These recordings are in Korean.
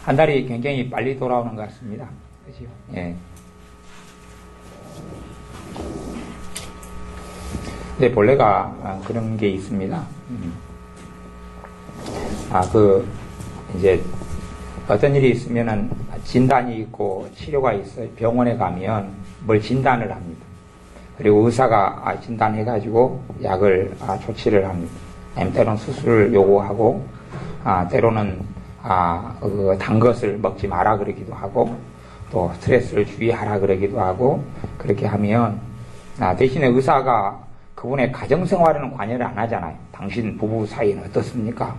한 달이 굉장히 빨리 돌아오는 것 같습니다. 그죠? 예. 근데 본래가 그런 게 있습니다. 이제 어떤 일이 있으면은 진단이 있고 치료가 있어요. 병원에 가면 뭘 진단을 합니다. 그리고 의사가 진단해가지고 약을 조치를 합니다. 아니면 때로는 수술을 요구하고, 때로는 단 것을 먹지 마라 그러기도 하고, 또 스트레스를 주의하라 그러기도 하고, 그렇게 하면 대신에 의사가 그분의 가정생활에는 관여를 안 하잖아요. 당신 부부 사이는 어떻습니까?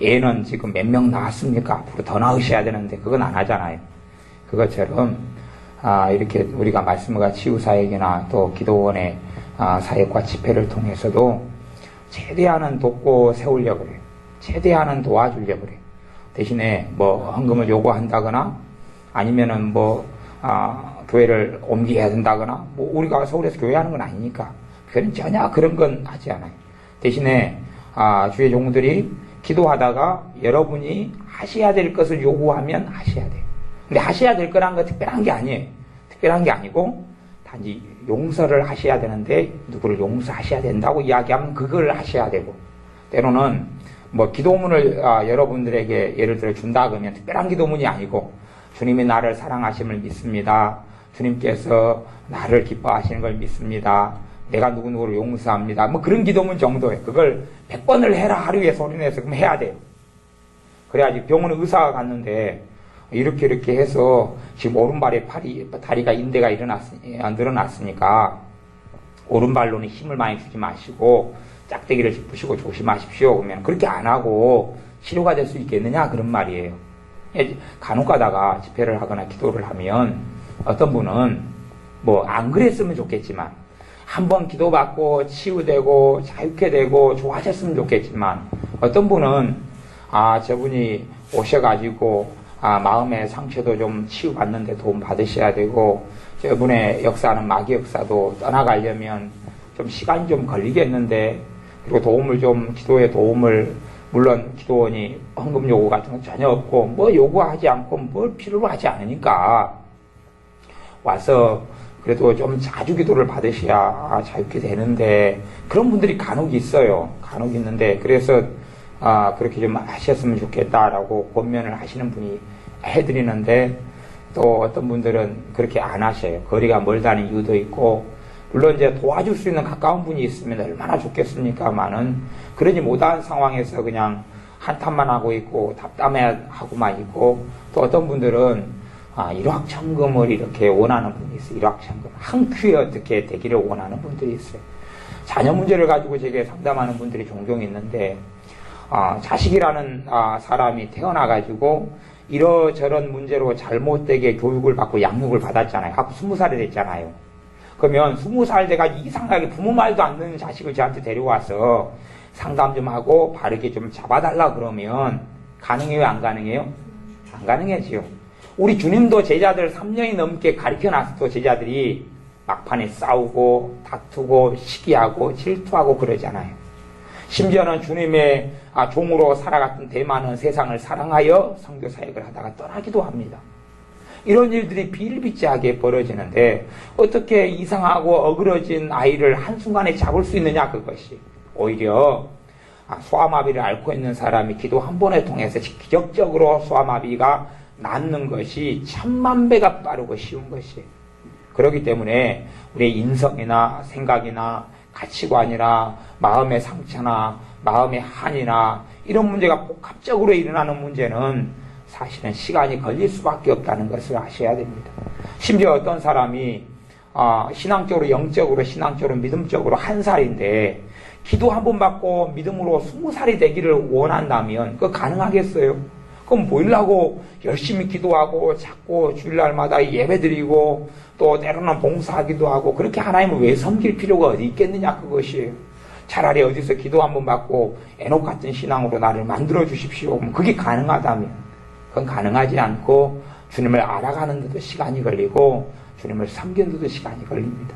애는 지금 몇 명 낳았습니까? 앞으로 더 낳으셔야 되는데 그건 안 하잖아요. 그것처럼 이렇게 우리가 말씀과 치유사역이나 또 기도원의 사역과 집회를 통해서도 최대한은 돕고 세우려고 그래요. 최대한은 도와주려고 그래요. 대신에 뭐 헌금을 요구한다거나 아니면은 교회를 옮겨야 된다거나 우리가 서울에서 교회하는 건 아니니까 그건 전혀 그런 건 하지 않아요. 대신에 주의 종들이 기도하다가 여러분이 하셔야 될 것을 요구하면 하셔야 돼요. 근데 하셔야 될 거란 건 특별한 게 아니에요. 특별한 게 아니고 단지 용서를 하셔야 되는데 누구를 용서하셔야 된다고 이야기하면 그걸 하셔야 되고, 때로는 기도문을 여러분들에게 예를 들어 준다 그러면 특별한 기도문이 아니고 주님이 나를 사랑하심을 믿습니다. 주님께서 나를 기뻐하시는 걸 믿습니다. 내가 누구누구를 용서합니다. 그런 기도문 정도예요. 그걸 100번을 해라 하루에 소리내서 그럼 해야 돼요. 그래야지. 병원에 의사가 갔는데 이렇게 해서 지금 오른발에 다리가 인대가 늘어났으니까 오른발로는 힘을 많이 주지 마시고 짝대기를 짚으시고 조심하십시오. 그러면 그렇게 안 하고 치료가 될 수 있겠느냐 그런 말이에요. 간혹 가다가 집회를 하거나 기도를 하면 어떤 분은 안 그랬으면 좋겠지만 한번 기도받고 치유되고 자유케 되고 좋아졌으면 좋겠지만 어떤 분은 저분이 오셔가지고 마음의 상처도 좀 치유받는데 도움 받으셔야 되고 저분의 역사는 마귀 역사도 떠나가려면 좀 시간이 좀 걸리겠는데, 그리고 기도의 도움을 물론 기도원이 헌금 요구 같은 건 전혀 없고 요구하지 않고 뭘 필요로 하지 않으니까 와서 그래도 좀 자주 기도를 받으셔야 자유케 되는데, 그런 분들이 간혹 있어요. 간혹 있는데, 그래서 그렇게 좀 하셨으면 좋겠다라고 권면을 하시는 분이 해드리는데, 또 어떤 분들은 그렇게 안 하셔요. 거리가 멀다는 이유도 있고, 물론 이제 도와줄 수 있는 가까운 분이 있으면 얼마나 좋겠습니까만은 그러지 못한 상황에서 그냥 한탄만 하고 있고 답답해하고만 있고, 또 어떤 분들은 일확천금을 이렇게 원하는 분이 있어요. 일확천금. 한 큐에 어떻게 되기를 원하는 분들이 있어요. 자녀 문제를 가지고 제게 상담하는 분들이 종종 있는데, 자식이라는 사람이 태어나가지고 이러저런 문제로 잘못되게 교육을 받고 양육을 받았잖아요. 하고 20살이 됐잖아요. 그러면 20살 돼가 이상하게 부모 말도 안 듣는 자식을 저한테 데려와서 상담 좀 하고 바르게 좀 잡아달라 그러면 가능해요? 안 가능해요? 안 가능해지요. 우리 주님도 제자들 3년이 넘게 가르쳐놨어도 제자들이 막판에 싸우고 다투고 시기하고 질투하고 그러잖아요. 심지어는 주님의 종으로 살아갔던 대만은 세상을 사랑하여 선교 사역을 하다가 떠나기도 합니다. 이런 일들이 비일비재하게 벌어지는데 어떻게 이상하고 어그러진 아이를 한순간에 잡을 수 있느냐, 그것이. 오히려 소아마비를 앓고 있는 사람이 기도 한 번에 통해서 기적적으로 소아마비가 낫는 것이 1000만배가 빠르고 쉬운 것이에요. 그렇기 때문에 우리의 인성이나 생각이나 가치관이나 마음의 상처나 마음의 한이나 이런 문제가 복합적으로 일어나는 문제는 사실은 시간이 걸릴 수밖에 없다는 것을 아셔야 됩니다. 심지어 어떤 사람이 신앙적으로, 영적으로, 신앙적으로, 믿음적으로 1살인데 기도 한 번 받고 믿음으로 20살이 되기를 원한다면 그거 가능하겠어요? 그럼 뭐이라고 열심히 기도하고 자꾸 주일날마다 예배드리고 또 때로는 봉사하기도 하고 그렇게 하나님을 왜 섬길 필요가 어디 있겠느냐, 그것이에요. 차라리 어디서 기도 한 번 받고 에녹 같은 신앙으로 나를 만들어 주십시오. 그게 가능하다면, 그건 가능하지 않고 주님을 알아가는 데도 시간이 걸리고 주님을 섬기는 데도 시간이 걸립니다.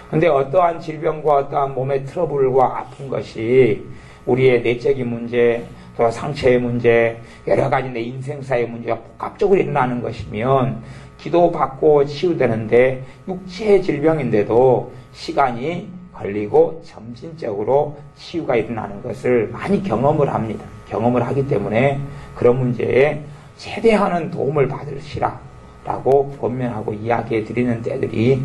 그런데 어떠한 질병과 어떠한 몸의 트러블과 아픈 것이 우리의 내적인 문제 또 상처의 문제, 여러 가지 내 인생사의 문제가 복합적으로 일어나는 것이면 기도받고 치유되는데 육체의 질병인데도 시간이 걸리고 점진적으로 치유가 일어나는 것을 많이 경험을 합니다. 경험을 하기 때문에 그런 문제에 최대한은 도움을 받으시라라고 권면하고 이야기해 드리는 때들이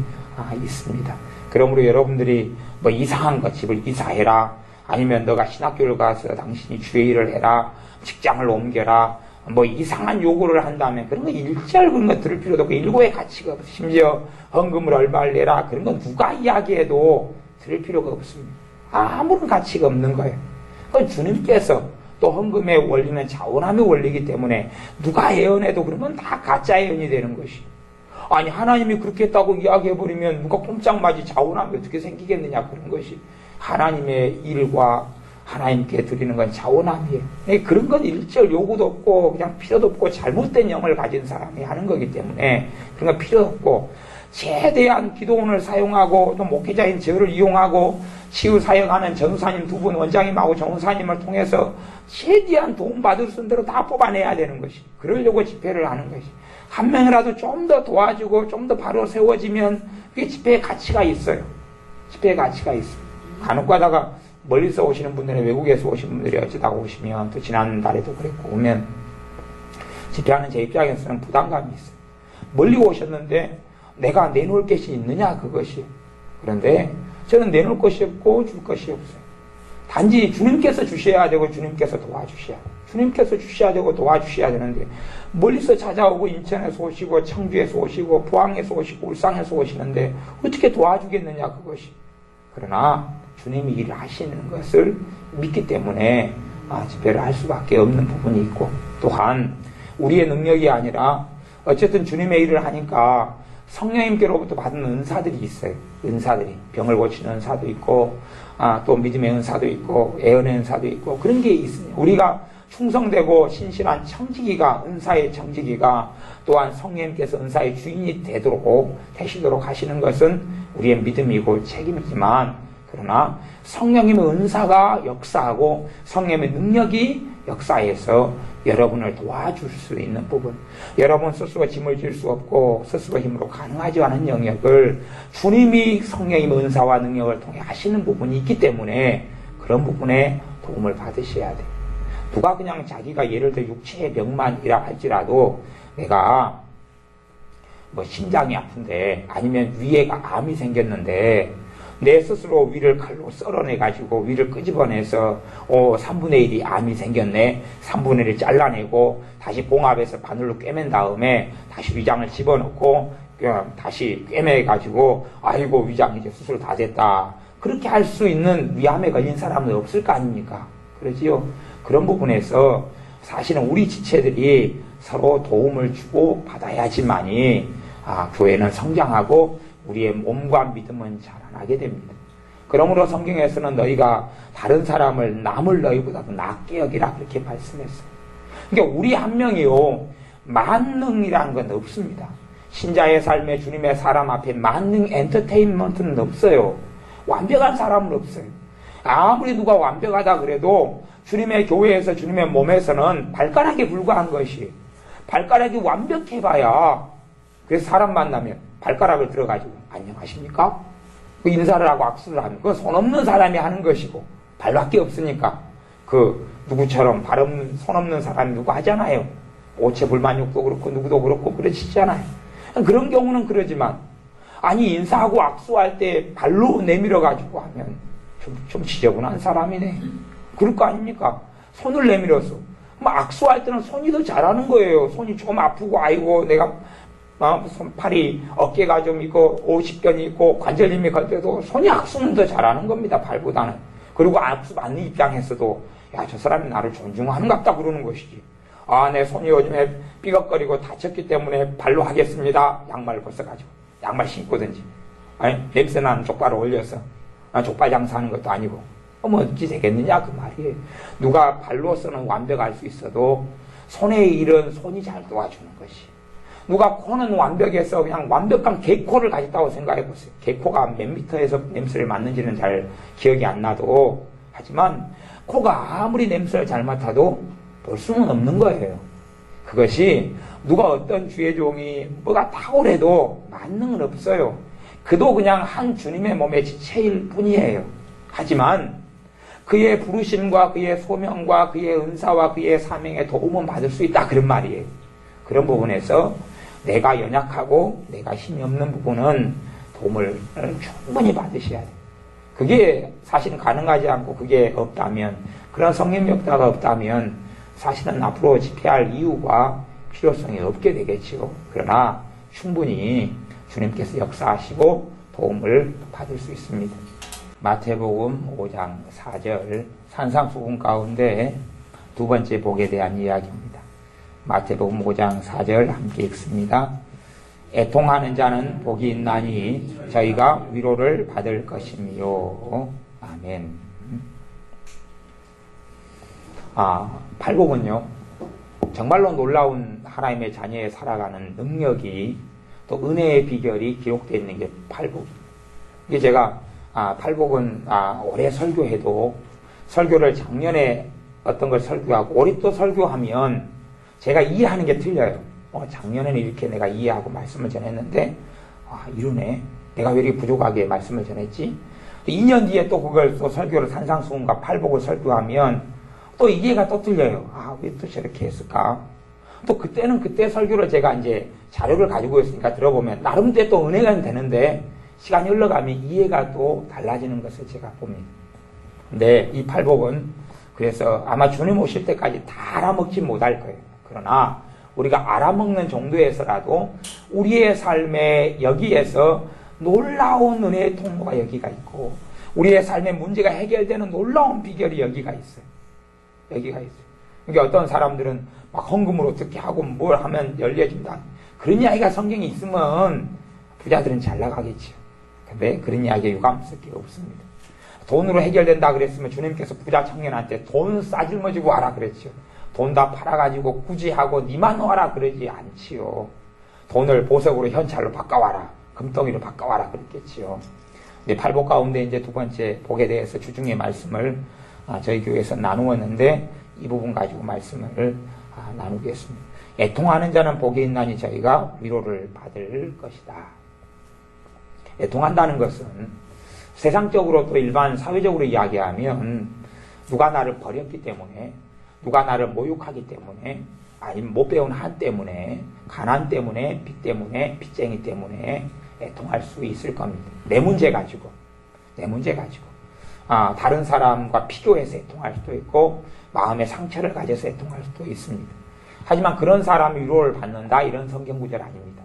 있습니다. 그러므로 여러분들이 뭐 이상한 것 집을 이사해라, 아니면 너가 신학교를 가서 당신이 주의 일을 해라, 직장을 옮겨라, 뭐 이상한 요구를 한다면 그런 거 일절 그런 거 들을 필요도 없고 일고의 가치가 없어. 심지어 헌금을 얼마를 내라 그런 건 누가 이야기해도 들을 필요가 없습니다. 아무런 가치가 없는 거예요. 그건 주님께서 또 헌금의 원리는 자원함의 원리이기 때문에 누가 예언해도 그런 건 다 가짜 예언이 되는 것이. 아니 하나님이 그렇게 했다고 이야기해버리면 누가 꼼짝마지 자원함이 어떻게 생기겠느냐 그런 것이. 하나님의 일과 하나님께 드리는 건 자원함이에요. 그런 건 일절 요구도 없고 그냥 필요도 없고 잘못된 영을 가진 사람이 하는 거기 때문에 그런 건 필요 없고, 최대한 기도원을 사용하고 또 목회자인 저를 이용하고 치유 사역하는 전사님 두 분, 원장님하고 정사님을 통해서 최대한 도움받을 수 있는 대로 다 뽑아내야 되는 것이. 그러려고 집회를 하는 것이. 한 명이라도 좀 더 도와주고 좀 더 바로 세워지면 그게 집회의 가치가 있어요. 집회의 가치가 있어요. 간혹 가다가 멀리서 오시는 분들은, 외국에서 오신 분들이 어쩌다가 오시면, 또 지난달에도 그랬고, 오면 집회하는 제 입장에서는 부담감이 있어요. 멀리 오셨는데 내가 내놓을 것이 있느냐 그것이. 그런데 저는 내놓을 것이 없고 줄 것이 없어요. 단지 주님께서 주셔야 되고 주님께서 도와주셔야 돼요. 주님께서 주셔야 되고 도와주셔야 되는데 멀리서 찾아오고 인천에서 오시고 청주에서 오시고 포항에서 오시고 울산에서 오시는데 어떻게 도와주겠느냐 그것이. 그러나 주님이 일을 하시는 것을 믿기 때문에 집회를 할 수밖에 없는 부분이 있고, 또한 우리의 능력이 아니라 어쨌든 주님의 일을 하니까 성령님께로부터 받은 은사들이 있어요. 은사들이 병을 고치는 은사도 있고 또 믿음의 은사도 있고 애언의 은사도 있고 그런 게 있습니다. 우리가 충성되고 신실한 청지기가, 은사의 청지기가 또한 성령님께서 은사의 주인이 되시도록 하시는 것은 우리의 믿음이고 책임이지만, 그러나 성령님의 은사가 역사하고 성령님의 능력이 역사해서 여러분을 도와줄 수 있는 부분, 여러분 스스로 짐을 질 수 없고 스스로 힘으로 가능하지 않은 영역을 주님이 성령님의 은사와 능력을 통해 하시는 부분이 있기 때문에 그런 부분에 도움을 받으셔야 돼요. 누가 그냥 자기가 예를 들어 육체의 병만이라 할지라도, 내가 뭐 심장이 아픈데 아니면 위에가 암이 생겼는데 내 스스로 위를 칼로 썰어내가지고 위를 끄집어내서 3분의 1이 암이 생겼네, 3분의 1을 잘라내고 다시 봉합해서 바늘로 꿰맨 다음에 다시 위장을 집어넣고 다시 꿰매가지고 아이고 위장 이제 수술 다 됐다, 그렇게 할 수 있는 위암에 걸린 사람은 없을 거 아닙니까? 그러지요. 그런 부분에서 사실은 우리 지체들이 서로 도움을 주고 받아야지만이 교회는 성장하고 우리의 몸과 믿음은 자라나게 됩니다. 그러므로 성경에서는 너희가 다른 사람을 남을 너희보다도 낫게 여기라 그렇게 말씀했어요. 그러니까 우리 한 명이요 만능이라는 건 없습니다. 신자의 삶에 주님의 사람 앞에 만능 엔터테인먼트는 없어요. 완벽한 사람은 없어요. 아무리 누가 완벽하다 그래도 주님의 교회에서 주님의 몸에서는 발가락에 불과한 것이, 발가락이 완벽해봐야, 그래서 사람 만나면 발가락을 들어가지고 안녕하십니까? 그 인사를 하고 악수를 하면 그건 손 없는 사람이 하는 것이고, 발밖에 없으니까 누구처럼 손 없는 사람이 누구 하잖아요. 오체불만육도 그렇고 누구도 그렇고 그러시잖아요. 그런 경우는 그러지만, 아니 인사하고 악수할 때 발로 내밀어가지고 하면 좀 지저분한 사람이네, 그럴 거 아닙니까? 손을 내밀어서 악수할 때는 손이 더 잘하는 거예요. 손이 좀 아프고 아이고 내가 손팔이 어깨가 좀 있고 오십견이 있고 관절염이 걸 때도 손이 악수는 더 잘하는 겁니다, 발보다는. 그리고 악수 받는 입장에서도 야, 저 사람이 나를 존중하는갑다 그러는 것이지. 내 손이 요즘에 삐걱거리고 다쳤기 때문에 발로 하겠습니다. 양말을 벗어가지고 양말 신고든지, 아니 냄새나는 족발을 올려서 족발 장사하는 것도 아니고 어찌 되겠느냐 그 말이에요. 누가 발로서는 완벽할 수 있어도 손의 일은 손이 잘 도와주는 것이. 누가 코는 완벽해서 그냥 완벽한 개코를 가졌다고 생각해 보세요. 개코가 몇 미터에서 냄새를 맡는지는 잘 기억이 안 나도, 하지만 코가 아무리 냄새를 잘 맡아도 볼 수는 없는 거예요. 그것이 누가 어떤 주의 종이 뭐가 탁월해도 만능은 없어요. 그도 그냥 한 주님의 몸의 지체일 뿐이에요. 하지만 그의 부르심과 그의 소명과 그의 은사와 그의 사명에 도움은 받을 수 있다, 그런 말이에요. 그런 부분에서 내가 연약하고 내가 힘이 없는 부분은 도움을 충분히 받으셔야 돼요. 그게 사실은 가능하지 않고 그게 없다면, 그런 성령력자가 없다면 사실은 앞으로 집회할 이유가 필요성이 없게 되겠지요. 그러나 충분히 주님께서 역사하시고 도움을 받을 수 있습니다. 마태복음 5장 4절 산상수훈 가운데 두 번째 복에 대한 이야기입니다. 마태복음 5장 4절 함께 읽습니다. 애통하는 자는 복이 있나니 저희가 위로를 받을 것이며. 아멘. 팔복은요, 정말로 놀라운 하나님의 자녀에 살아가는 능력이, 또 은혜의 비결이 기록되어 있는 게 팔복입니다. 이게 제가 팔복은 올해 설교해도, 설교를 작년에 어떤 걸 설교하고 올해 또 설교하면 제가 이해하는 게 틀려요. 작년에는 이렇게 내가 이해하고 말씀을 전했는데 이러네, 내가 왜 이렇게 부족하게 말씀을 전했지. 2년 뒤에 또 그걸 또 설교를 산상수훈과 팔복을 설교하면 또 이해가 또 틀려요. 왜 또 저렇게 했을까. 또 그때는 그때 설교를 제가 이제 자료를 가지고 있으니까 들어보면 나름대로 또 은혜가 되는데, 시간이 흘러가면 이해가 또 달라지는 것을 제가 봅니다. 근데 이 팔복은 그래서 아마 주님 오실 때까지 다 알아먹지 못할 거예요. 그러나 우리가 알아먹는 정도에서라도 우리의 삶에 여기에서 놀라운 은혜의 통로가 여기가 있고, 우리의 삶의 문제가 해결되는 놀라운 비결이 여기가 있어요. 여기가 있어요. 그러니까 어떤 사람들은 막 헌금으로 어떻게 하고 뭘 하면 열려진다, 그런 이야기가 성경에 있으면 부자들은 잘 나가겠지요. 근데 그런 이야기에 유감스러울 게 없습니다. 돈으로 해결된다 그랬으면 주님께서 부자 청년한테 돈 싸질머지고 와라 그랬죠. 돈 다 팔아가지고 구지하고 니만 와라 그러지 않지요. 돈을 보석으로 현찰로 바꿔와라, 금덩이로 바꿔와라 그랬겠지요. 근데 팔복 가운데 이제 두 번째 복에 대해서 주중에 말씀을 저희 교회에서 나누었는데, 이 부분 가지고 말씀을 나누겠습니다. 애통하는 자는 복이 있나니 저희가 위로를 받을 것이다. 애통한다는 것은 세상적으로 또 일반 사회적으로 이야기하면 누가 나를 버렸기 때문에, 누가 나를 모욕하기 때문에, 아니면 못 배운 한 때문에, 가난 때문에, 빚 때문에, 빚쟁이 때문에 애통할 수 있을 겁니다. 내 문제 가지고. 다른 사람과 비교해서 애통할 수도 있고, 마음의 상처를 가져서 애통할 수도 있습니다. 하지만 그런 사람이 위로를 받는다, 이런 성경 구절 아닙니다.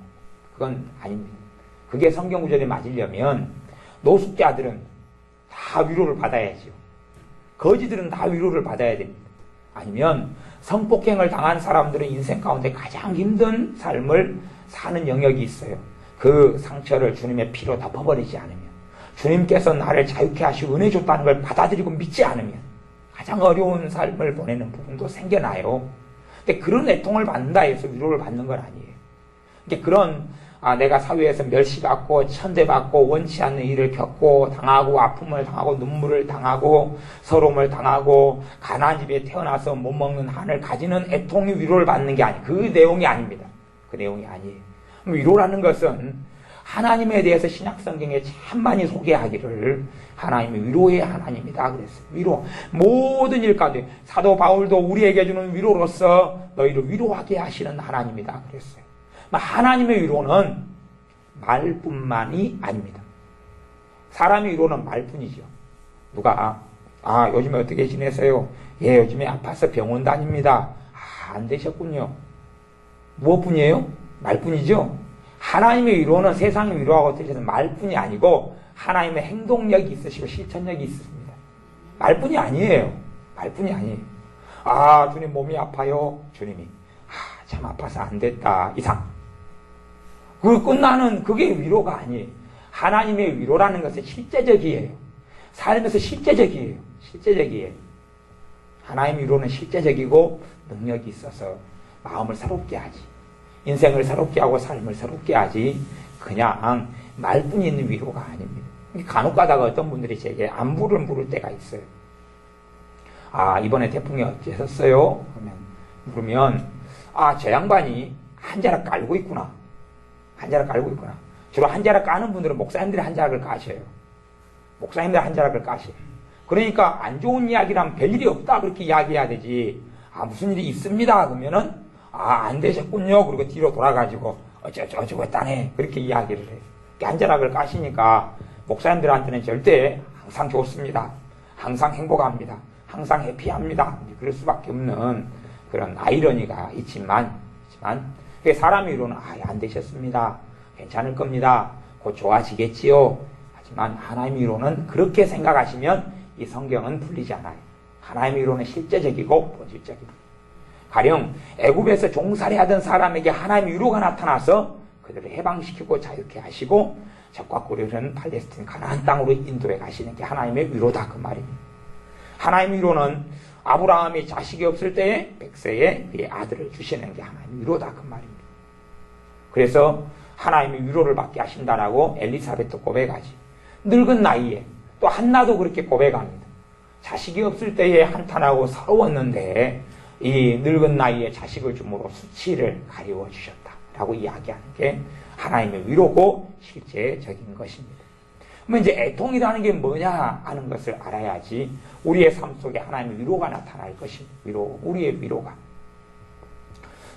그건 아닙니다. 그게 성경 구절에 맞으려면 노숙자들은 다 위로를 받아야죠. 거지들은 다 위로를 받아야 됩니다. 아니면 성폭행을 당한 사람들은 인생 가운데 가장 힘든 삶을 사는 영역이 있어요. 그 상처를 주님의 피로 덮어버리지 않으면, 주님께서 나를 자유케 하시고 은혜 줬다는 걸 받아들이고 믿지 않으면 가장 어려운 삶을 보내는 부분도 생겨나요. 근데 그런 애통을 받는다 해서 위로를 받는 건 아니에요. 그러니까 그런 내가 사회에서 멸시받고 천대받고 원치 않는 일을 겪고 당하고 아픔을 당하고 눈물을 당하고 서러움을 당하고 가난한 집에 태어나서 못 먹는 한을 가지는 애통이 위로를 받는 게 아니에요. 그 내용이 아닙니다. 그 내용이 아니에요. 위로라는 것은 하나님에 대해서 신약 성경에 참 많이 소개하기를 하나님이 위로의 하나님이다 그랬어요. 위로. 모든 일 가운데 사도 바울도 우리에게 주는 위로로서 너희를 위로하게 하시는 하나님이다 그랬어요. 하나님의 위로는 말뿐만이 아닙니다. 사람의 위로는 말뿐이죠. 누가 요즘에 어떻게 지내세요? 예, 요즘에 아파서 병원 다닙니다. 안 되셨군요. 무엇뿐이에요? 말뿐이죠. 하나님의 위로는 세상의 위로하고 틀려서 말뿐이 아니고 하나님의 행동력이 있으시고 실천력이 있습니다. 말뿐이 아니에요. 말뿐이 아니에요. 주님 몸이 아파요. 주님이 참 아파서 안 됐다 이상. 그 끝나는 그게 위로가 아니에요. 하나님의 위로라는 것은 실제적이에요. 삶에서 실제적이에요. 하나님의 위로는 실제적이고 능력이 있어서 마음을 새롭게 하지, 인생을 새롭게 하고 삶을 새롭게 하지, 그냥 말뿐이 있는 위로가 아닙니다. 간혹 가다가 어떤 분들이 제게 안부를 물을 때가 있어요. 이번에 태풍이 어째셨어요? 물으면 저 양반이 한자락 깔고 있구나. 한자락 깔고 있구나. 주로 한자락 까는 분들은 목사님들이 한자락을 까셔요. 목사님들이 한자락을 까셔요. 그러니까 안 좋은 이야기라면 별일이 없다 그렇게 이야기해야 되지. 무슨 일이 있습니다 그러면은 안 되셨군요. 그리고 뒤로 돌아가지고 어쩌고 했다네 그렇게 이야기를 해요. 한자락을 까시니까 목사님들한테는 절대 항상 좋습니다. 항상 행복합니다. 항상 해피합니다. 그럴 수밖에 없는 그런 아이러니가 있지만 사람의 위로는 안 되셨습니다. 괜찮을 겁니다. 곧 좋아지겠지요. 하지만 하나님의 위로는 그렇게 생각하시면 이 성경은 풀리지 않아요. 하나님의 위로는 실제적이고 본질적입니다. 가령 애굽에서 종살이하던 사람에게 하나님의 위로가 나타나서 그들을 해방시키고 자유케 하시고 적과 꿀을 팔레스틴 가나안 땅으로 인도해 가시는 게 하나님의 위로다 그 말입니다. 하나님의 위로는 아브라함이 자식이 없을 때에 백세에 그의 아들을 주시는 게 하나님의 위로다 그 말입니다. 그래서 하나님의 위로를 받게 하신다라고 엘리사벳도 고백하지. 늙은 나이에 또 한나도 그렇게 고백합니다. 자식이 없을 때에 한탄하고 서러웠는데 이 늙은 나이에 자식을 줌으로 수치를 가리워 주셨다라고 이야기하는 게 하나님의 위로고 실제적인 것입니다. 그러면 이제 애통이라는 게 뭐냐 하는 것을 알아야지 우리의 삶 속에 하나님의 위로가 나타날 것입니다. 우리의 위로가.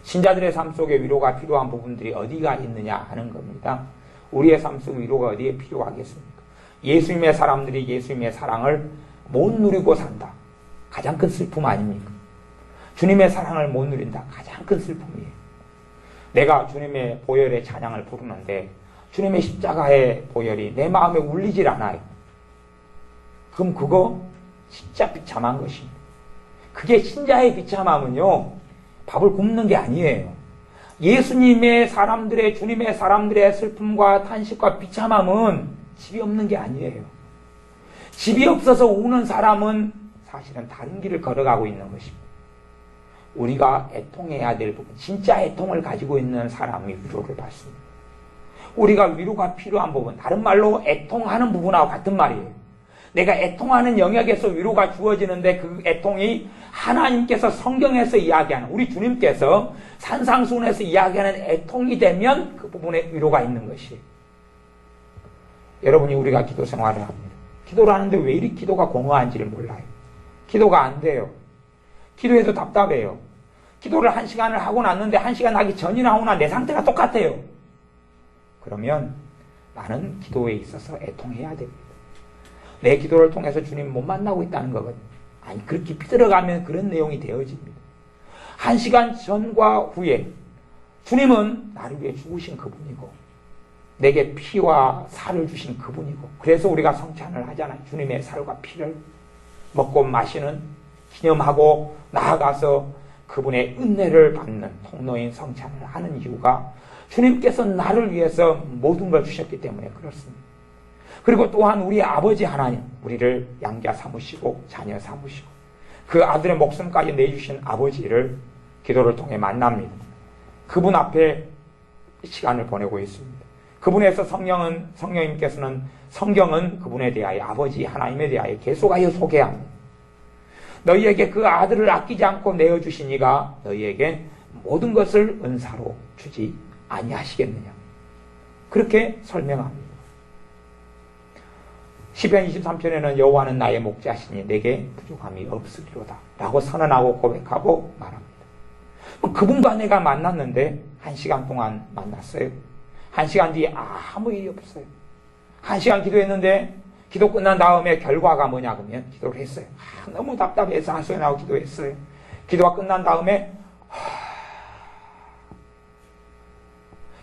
신자들의 삶 속에 위로가 필요한 부분들이 어디가 있느냐 하는 겁니다. 우리의 삶 속 위로가 어디에 필요하겠습니까? 예수님의 사람들이 예수님의 사랑을 못 누리고 산다. 가장 큰 슬픔 아닙니까? 주님의 사랑을 못 누린다. 가장 큰 슬픔이에요. 내가 주님의 보혈의 찬양을 부르는데 주님의 십자가의 보혈이 내 마음에 울리질 않아요. 그럼 그거 진짜 비참한 것입니다. 그게 신자의 비참함은요, 밥을 굶는 게 아니에요. 예수님의 사람들의, 주님의 사람들의 슬픔과 탄식과 비참함은 집이 없는 게 아니에요. 집이 없어서 우는 사람은 사실은 다른 길을 걸어가고 있는 것입니다. 우리가 애통해야 될 부분, 진짜 애통을 가지고 있는 사람이 위로를 받습니다. 우리가 위로가 필요한 부분, 다른 말로 애통하는 부분하고 같은 말이에요. 내가 애통하는 영역에서 위로가 주어지는데 그 애통이 하나님께서 성경에서 이야기하는, 우리 주님께서 산상수훈에서 이야기하는 애통이 되면 그 부분에 위로가 있는 것이에요. 여러분이 우리가 기도 생활을 합니다. 기도를 하는데 왜 이리 기도가 공허한지를 몰라요. 기도가 안 돼요. 기도해도 답답해요. 기도를 1시간을 하고 났는데 1시간 하기 전이나 후나 내 상태가 똑같아요. 그러면 나는 기도에 있어서 애통해야 됩니다. 내 기도를 통해서 주님 못 만나고 있다는 거거든요. 아니, 그렇게 깊이 들어가면 그런 내용이 되어집니다. 1시간 전과 후에 주님은 나를 위해 죽으신 그분이고 내게 피와 살을 주신 그분이고, 그래서 우리가 성찬을 하잖아요. 주님의 살과 피를 먹고 마시는, 기념하고 나아가서 그분의 은혜를 받는 통로인 성찬을 하는 이유가 주님께서 나를 위해서 모든 걸 주셨기 때문에 그렇습니다. 그리고 또한 우리 아버지 하나님, 우리를 양자 삼으시고 자녀 삼으시고 그 아들의 목숨까지 내주신 아버지를 기도를 통해 만납니다. 그분 앞에 시간을 보내고 있습니다. 그분에서 성령님께서는 성경은 그분에 대하여, 아버지 하나님에 대하여 계속하여 소개합니다. 너희에게 그 아들을 아끼지 않고 내어주시니가 너희에게 모든 것을 은사로 주지 아니하시겠느냐. 그렇게 설명합니다. 시편 23편에는 여호와는 나의 목자시니 내게 부족함이 없으리로다 라고 선언하고 고백하고 말합니다. 그분과 내가 만났는데 1시간 동안 만났어요. 1시간 뒤에 아무 일이 없어요. 1시간 기도했는데 기도 끝난 다음에 결과가 뭐냐 그러면 기도를 했어요. 너무 답답해서 한숨이 나고 기도했어요. 기도가 끝난 다음에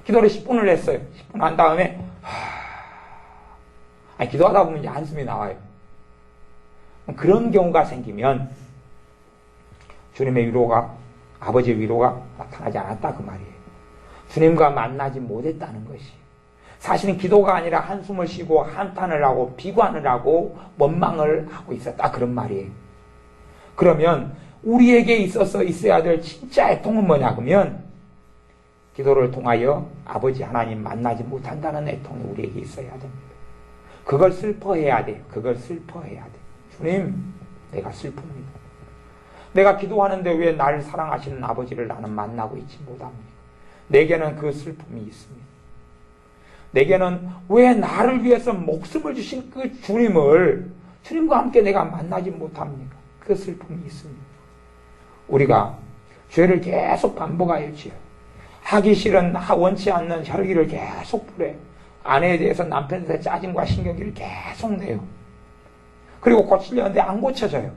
기도를 10분을 했어요. 10분 한 다음에 기도하다 보면 이제 한숨이 나와요. 그런 경우가 생기면 주님의 위로가, 아버지의 위로가 나타나지 않았다 그 말이에요. 주님과 만나지 못했다는 것이. 사실은 기도가 아니라 한숨을 쉬고 한탄을 하고 비관을 하고 원망을 하고 있었다 그런 말이에요. 그러면 우리에게 있어서 있어야 될 진짜 애통은 뭐냐 그러면 기도를 통하여 아버지 하나님 만나지 못한다는 애통이 우리에게 있어야 됩니다. 그걸 슬퍼해야 돼요. 그걸 슬퍼해야 돼요. 주님, 내가 슬픕니다. 내가 기도하는데 왜 나를 사랑하시는 아버지를 나는 만나고 있지 못합니까? 내게는 그 슬픔이 있습니다. 내게는 왜 나를 위해서 목숨을 주신 그 주님과 함께 내가 만나지 못합니까? 그 슬픔이 있습니다. 우리가 죄를 계속 반복하였지요. 하기 싫은, 원치 않는 혈기를 계속 부려요. 아내에 대해서 남편에 대해서 짜증과 신경질을 계속 내요. 그리고 고치려는데 안 고쳐져요.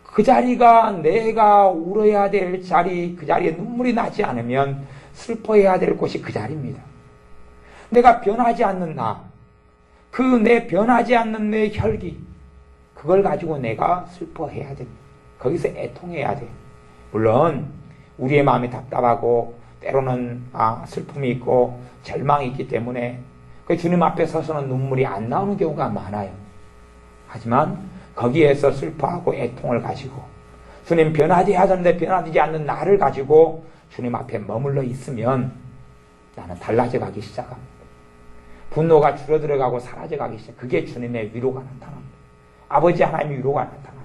그 자리가 내가 울어야 될 자리, 그 자리에 눈물이 나지 않으면 슬퍼해야 될 곳이 그 자리입니다. 내가 변하지 않는 나, 내 변하지 않는 내 혈기, 그걸 가지고 내가 슬퍼해야 됩니다. 거기서 애통해야 돼. 물론 우리의 마음이 답답하고 때로는 슬픔이 있고 절망이 있기 때문에 그 주님 앞에 서서는 눈물이 안 나오는 경우가 많아요. 하지만 거기에서 슬퍼하고 애통을 가지고 주님 변하지 하던데 변하지 않는 나를 가지고 주님 앞에 머물러 있으면 나는 달라져 가기 시작합니다. 분노가 줄어들어가고 사라져가기 시작. 그게 주님의 위로가 나타납니다. 아버지 하나님의 위로가 나타나요.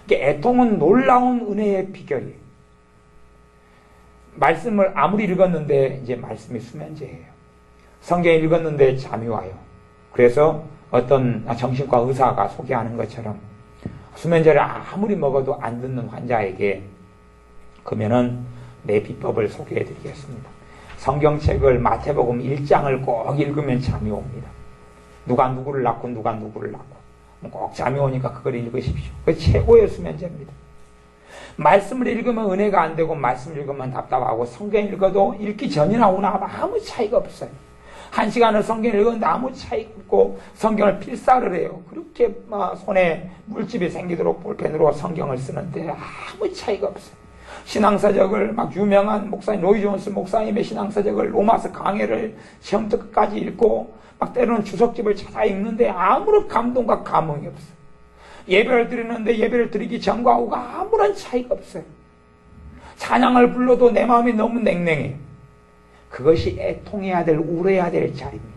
이게 애통은 놀라운 은혜의 비결이에요. 말씀을 아무리 읽었는데 이제 말씀이 수면제예요. 성경 읽었는데 잠이 와요. 그래서 어떤 정신과 의사가 소개하는 것처럼 수면제를 아무리 먹어도 안 듣는 환자에게 그러면은 내 비법을 소개해 드리겠습니다. 성경책을 마태복음 1장을 꼭 읽으면 잠이 옵니다. 누가 누구를 낳고 누가 누구를 낳고 꼭 잠이 오니까 그걸 읽으십시오. 그게 최고의 수면제입니다. 말씀을 읽으면 은혜가 안 되고 말씀을 읽으면 답답하고 성경 읽어도 읽기 전이나 후나 아무 차이가 없어요. 1시간을 성경을 읽었는데 아무 차이가 없고 성경을 필사를 해요. 그렇게 손에 물집이 생기도록 볼펜으로 성경을 쓰는데 아무 차이가 없어요. 신앙서적을 유명한 목사님 로이 존스 목사님의 신앙서적을 로마서 강해를 처음부터 끝까지 읽고 때로는 주석집을 찾아 읽는데 아무런 감동과 감흥이 없어요. 예배를 드리는데 예배를 드리기 전과 후가 아무런 차이가 없어요. 찬양을 불러도 내 마음이 너무 냉랭해요. 그것이 애통해야 될, 울어야 될 자리입니다.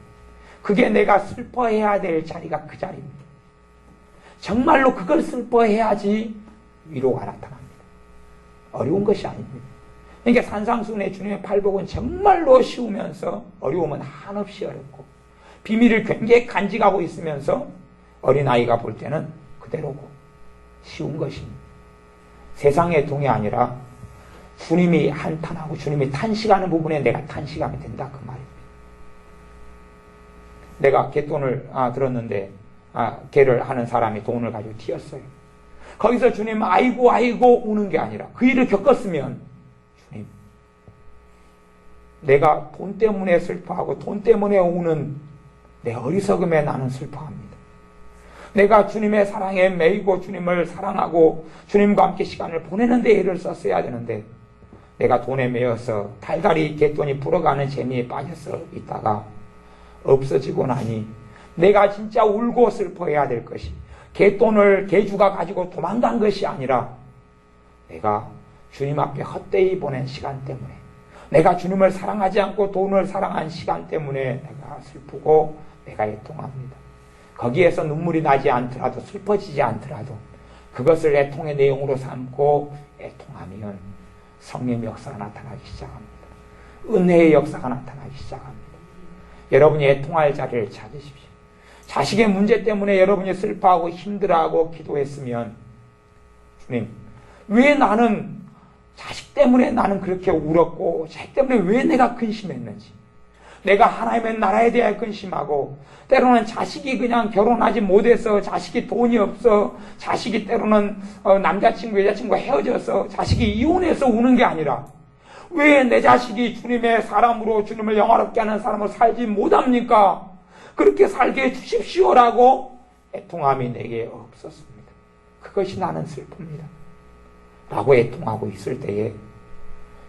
그게 내가 슬퍼해야 될 자리가 그 자리입니다. 정말로 그걸 슬퍼해야지 위로가 나타납니다. 어려운 것이 아닙니다. 그러니까 산상수훈의 주님의 팔복은 정말로 쉬우면서 어려움은 한없이 어렵고 비밀을 굉장히 간직하고 있으면서 어린아이가 볼 때는 그대로고 쉬운 것입니다. 세상의 동이 아니라 주님이 한탄하고 주님이 탄식하는 부분에 내가 탄식하면 된다 그 말입니다. 내가 갯돈을 들었는데 개를 하는 사람이 돈을 가지고 튀었어요. 거기서 주님 아이고 우는 게 아니라 그 일을 겪었으면 주님 내가 돈 때문에 슬퍼하고 돈 때문에 우는 내 어리석음에 나는 슬퍼합니다. 내가 주님의 사랑에 매이고 주님을 사랑하고 주님과 함께 시간을 보내는 데 애를 썼어야 되는데 내가 돈에 매여서 달달이 갯돈이 불어가는 재미에 빠져서 있다가 없어지고 나니 내가 진짜 울고 슬퍼해야 될 것이 갯돈을 개주가 가지고 도망간 것이 아니라 내가 주님 앞에 헛되이 보낸 시간 때문에 내가 주님을 사랑하지 않고 돈을 사랑한 시간 때문에 내가 슬프고 내가 애통합니다. 거기에서 눈물이 나지 않더라도 슬퍼지지 않더라도 그것을 애통의 내용으로 삼고 애통하면 성령의 역사가 나타나기 시작합니다. 은혜의 역사가 나타나기 시작합니다. 여러분이 애통할 자리를 찾으십시오. 자식의 문제 때문에 여러분이 슬퍼하고 힘들어하고 기도했으면 주님 왜 나는 자식 때문에 나는 그렇게 울었고 자식 때문에 왜 내가 근심했는지 내가 하나님의 나라에 대해 근심하고 때로는 자식이 그냥 결혼하지 못해서 자식이 돈이 없어 자식이 때로는 남자친구 여자친구가 헤어져서 자식이 이혼해서 우는 게 아니라 왜 내 자식이 주님의 사람으로 주님을 영화롭게 하는 사람으로 살지 못합니까? 그렇게 살게 해주십시오라고 애통함이 내게 없었습니다. 그것이 나는 슬픕니다. 라고 애통하고 있을 때에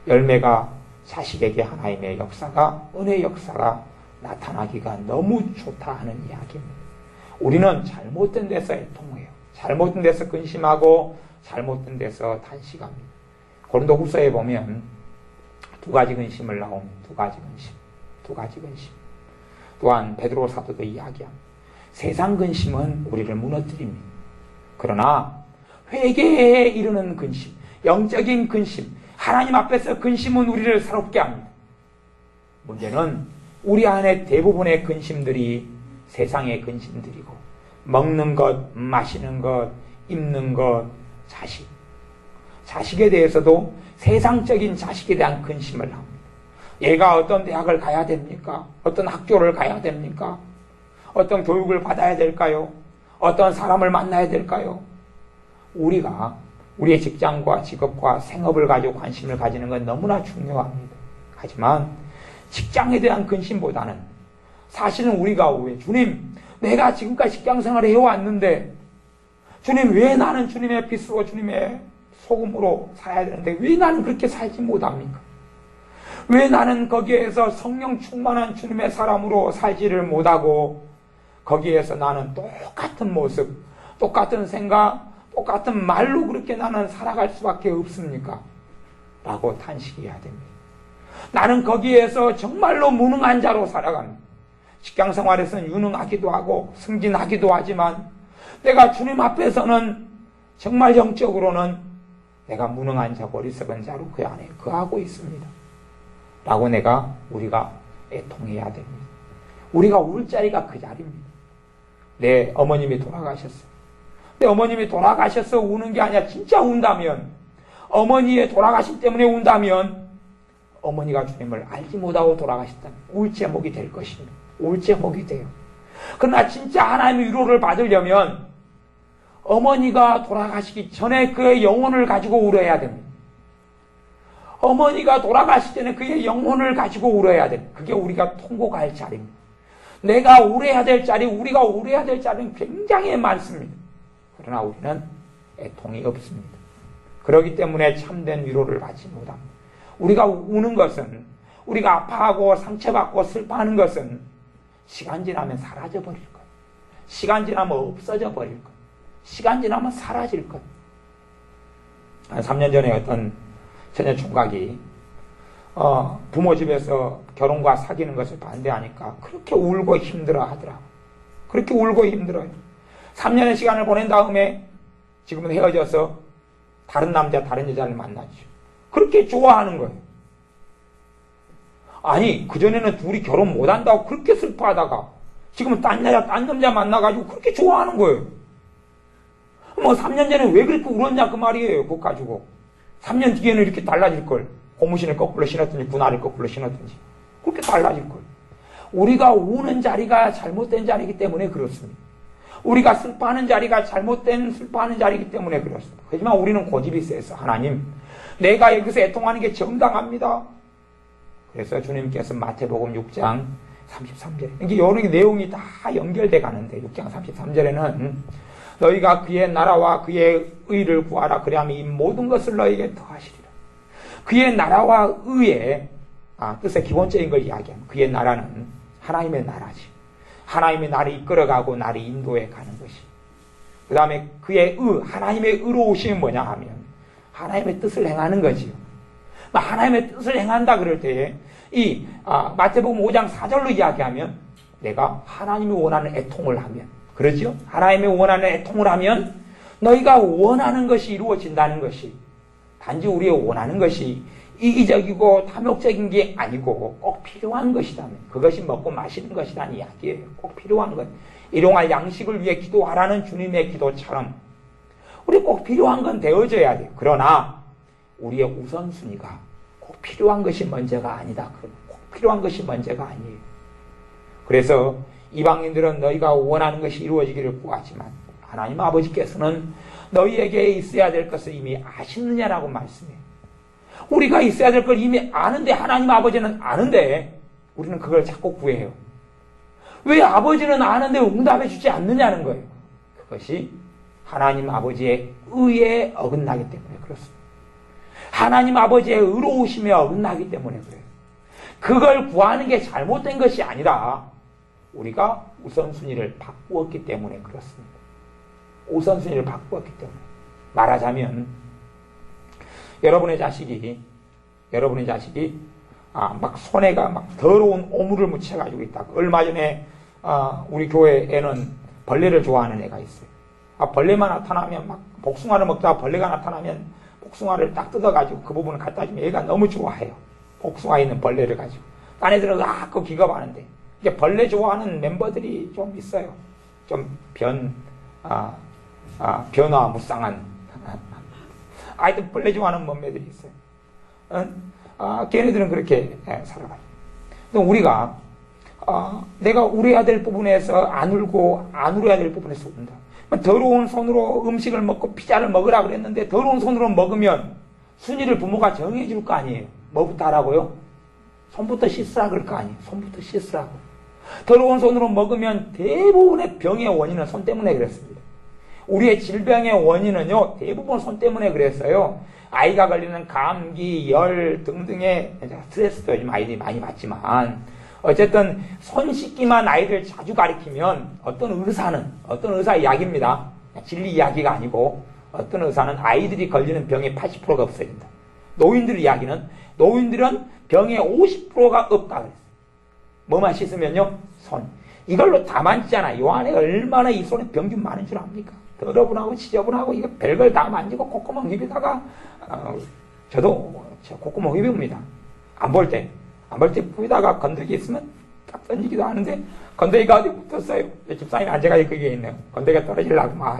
열매가 자식에게 하나님의 역사가 은혜의 역사가 나타나기가 너무 좋다 하는 이야기입니다. 우리는 잘못된 데서 애통해요. 잘못된 데서 근심하고 잘못된 데서 탄식합니다. 고린도후서에 보면 두 가지 근심을 나옵니다. 두 가지 근심. 또한 베드로 사도도 이야기합니다. 세상 근심은 우리를 무너뜨립니다. 그러나 회개에 이르는 근심, 영적인 근심, 하나님 앞에서 근심은 우리를 새롭게 합니다. 문제는 우리 안에 대부분의 근심들이 세상의 근심들이고, 먹는 것, 마시는 것, 입는 것, 자식에 대해서도 세상적인 자식에 대한 근심을 합니다. 얘가 어떤 대학을 가야 됩니까? 어떤 학교를 가야 됩니까? 어떤 교육을 받아야 될까요? 어떤 사람을 만나야 될까요? 우리가 우리의 직장과 직업과 생업을 가지고 관심을 가지는 건 너무나 중요합니다. 하지만 직장에 대한 근심보다는 사실은 우리가 왜 주님, 내가 지금까지 직장 생활을 해왔는데 주님, 왜 나는 주님의 빛으로 주님의 소금으로 살아야 되는데 왜 나는 그렇게 살지 못합니까? 왜 나는 거기에서 성령 충만한 주님의 사람으로 살지를 못하고 거기에서 나는 똑같은 모습, 똑같은 생각, 똑같은 말로 그렇게 나는 살아갈 수밖에 없습니까? 라고 탄식해야 됩니다. 나는 거기에서 정말로 무능한 자로 살아갑니다. 직장 생활에서는 유능하기도 하고 승진하기도 하지만 내가 주님 앞에서는 정말 영적으로는 내가 무능한 자, 어리석은 자로 그 안에 거하고 있습니다. 라고 우리가 애통해야 됩니다. 우리가 울 자리가 그 자리입니다. 내 어머님이 돌아가셨어요. 내 어머님이 돌아가셔서 우는 게 아니라 진짜 운다면, 어머니의 돌아가심 때문에 운다면 어머니가 주님을 알지 못하고 돌아가셨다면 울 제목이 될 것입니다. 울 제목이 돼요. 그러나 진짜 하나님의 위로를 받으려면 어머니가 돌아가시기 전에 그의 영혼을 가지고 울어야 됩니다. 어머니가 돌아가실 때는 그의 영혼을 가지고 울어야 됩니다. 그게 우리가 통곡할 할 자리입니다. 내가 울어야 될 자리, 우리가 울어야 될 자리는 굉장히 많습니다. 그러나 우리는 애통이 없습니다. 그렇기 때문에 참된 위로를 받지 못합니다. 우리가 우는 것은, 우리가 아파하고 상처받고 슬퍼하는 것은 시간 지나면 사라져 버릴 것, 시간 지나면 없어져 버릴 것, 시간 지나면 사라질 것. 한 3년 전에 어떤 처녀 총각이 부모 집에서 결혼과 사귀는 것을 반대하니까 그렇게 울고 힘들어 하더라고. 그렇게 울고 힘들어요. 3년의 시간을 보낸 다음에 지금은 헤어져서 다른 남자, 다른 여자를 만나죠. 그렇게 좋아하는 거예요. 아니, 그전에는 둘이 결혼 못한다고 그렇게 슬퍼하다가 지금은 딴 여자, 딴 남자 만나가지고 그렇게 좋아하는 거예요. 뭐 3년 전에 왜 그렇게 울었냐 그 말이에요. 그거 가지고 3년 뒤에는 이렇게 달라질걸. 고무신을 거꾸로 신었든지 군화를 거꾸로 신었든지 그렇게 달라질걸. 우리가 우는 자리가 잘못된 자리이기 때문에 그렇습니다. 우리가 슬퍼하는 자리가 잘못된 슬퍼하는 자리이기 때문에 그렇습니다. 하지만 우리는 고집이 세서 하나님, 내가 여기서 애통하는 게 정당합니다. 그래서 주님께서 마태복음 6장 33절에 이게 여러 내용이 다 연결돼 가는데 6장 33절에는 너희가 그의 나라와 그의 의를 구하라. 그리하면 이 모든 것을 너희에게 더하시리라. 그의 나라와 의의 뜻의 기본적인 걸 이야기합니다. 그의 나라는 하나님의 나라지. 하나님의 나를 이끌어가고 나를 인도해 가는 것이. 그 다음에 그의 하나님의 의로우심이 뭐냐 하면 하나님의 뜻을 행하는 거지요. 하나님의 뜻을 행한다 그럴 때에 마태복음 5장 4절로 이야기하면 내가 하나님이 원하는 애통을 하면, 그러죠? 하나님이 원하는 애통을 하면 너희가 원하는 것이 이루어진다는 것이, 단지 우리의 원하는 것이 이기적이고 탐욕적인 게 아니고 꼭 필요한 것이라면, 그것이 먹고 마시는 것이라는 이야기예요. 꼭 필요한 것. 일용할 양식을 위해 기도하라는 주님의 기도처럼 우리 꼭 필요한 건 되어져야 돼요. 그러나 우리의 우선순위가 꼭 필요한 것이 먼저가 아니다. 꼭 필요한 것이 먼저가 아니에요. 그래서 이방인들은 너희가 원하는 것이 이루어지기를 구하지만 하나님 아버지께서는 너희에게 있어야 될 것을 이미 아시느냐라고 말씀해요. 우리가 있어야 될 걸 이미 아는데, 하나님 아버지는 아는데 우리는 그걸 자꾸 구해요. 왜 아버지는 아는데 응답해 주지 않느냐는 거예요. 그것이 하나님 아버지의 의에 어긋나기 때문에 그렇습니다. 하나님 아버지의 의로우심에 어긋나기 때문에 그래요. 그걸 구하는 게 잘못된 것이 아니라 우리가 우선순위를 바꾸었기 때문에 그렇습니다. 우선순위를 바꾸었기 때문에. 말하자면 여러분의 자식이 막 손에가 막 더러운 오물을 묻혀가지고 있다. 얼마 전에 우리 교회 애는 벌레를 좋아하는 애가 있어요. 벌레만 나타나면 막 복숭아를 먹다가 벌레가 나타나면 복숭아를 딱 뜯어가지고 그 부분을 갖다 주면 얘가 너무 좋아해요. 복숭아에 있는 벌레를 가지고. 딴 애들은 그 기겁하는데. 이제 벌레 좋아하는 멤버들이 좀 있어요. 좀 변화무쌍한. 하여튼 벌레 좋아하는 몸매들이 있어요. 걔네들은 그렇게 살아가요. 우리가, 내가 울어야 될 부분에서 안 울고, 안 울어야 될 부분에서 운다. 더러운 손으로 음식을 먹고 피자를 먹으라 그랬는데, 더러운 손으로 먹으면 순위를 부모가 정해줄 거 아니에요. 뭐부터 하라고요? 손부터 씻으라 그럴 거 아니에요. 손부터 씻으라고. 더러운 손으로 먹으면 대부분의 병의 원인은 손 때문에 그랬습니다. 우리의 질병의 원인은요, 대부분 손 때문에 그랬어요. 아이가 걸리는 감기, 열 등등의 스트레스도 요즘 아이들이 많이 받지만, 어쨌든 손 씻기만 아이들 자주 가리키면 어떤 의사 이야기입니다. 진리 이야기가 아니고 어떤 의사는 아이들이 걸리는 병의 80%가 없어진다. 노인들 이야기는 노인들은 병의 50%가 없다 그랬어요. 뭐만 씻으면요? 손. 이걸로 다 만지잖아. 요 안에 얼마나 이 손에 병균 많은 줄 압니까? 더러분하고 지저분하고 이거 별걸 다 만지고 콧구멍 휘비다가 저도 콧구멍 휘비웁니다. 안 볼 때 부위다가 건더기 있으면 딱 던지기도 하는데 건더기가 어디 붙었어요. 집사님이 앉아가지고 그게 있네요. 건더기가 떨어지려고 막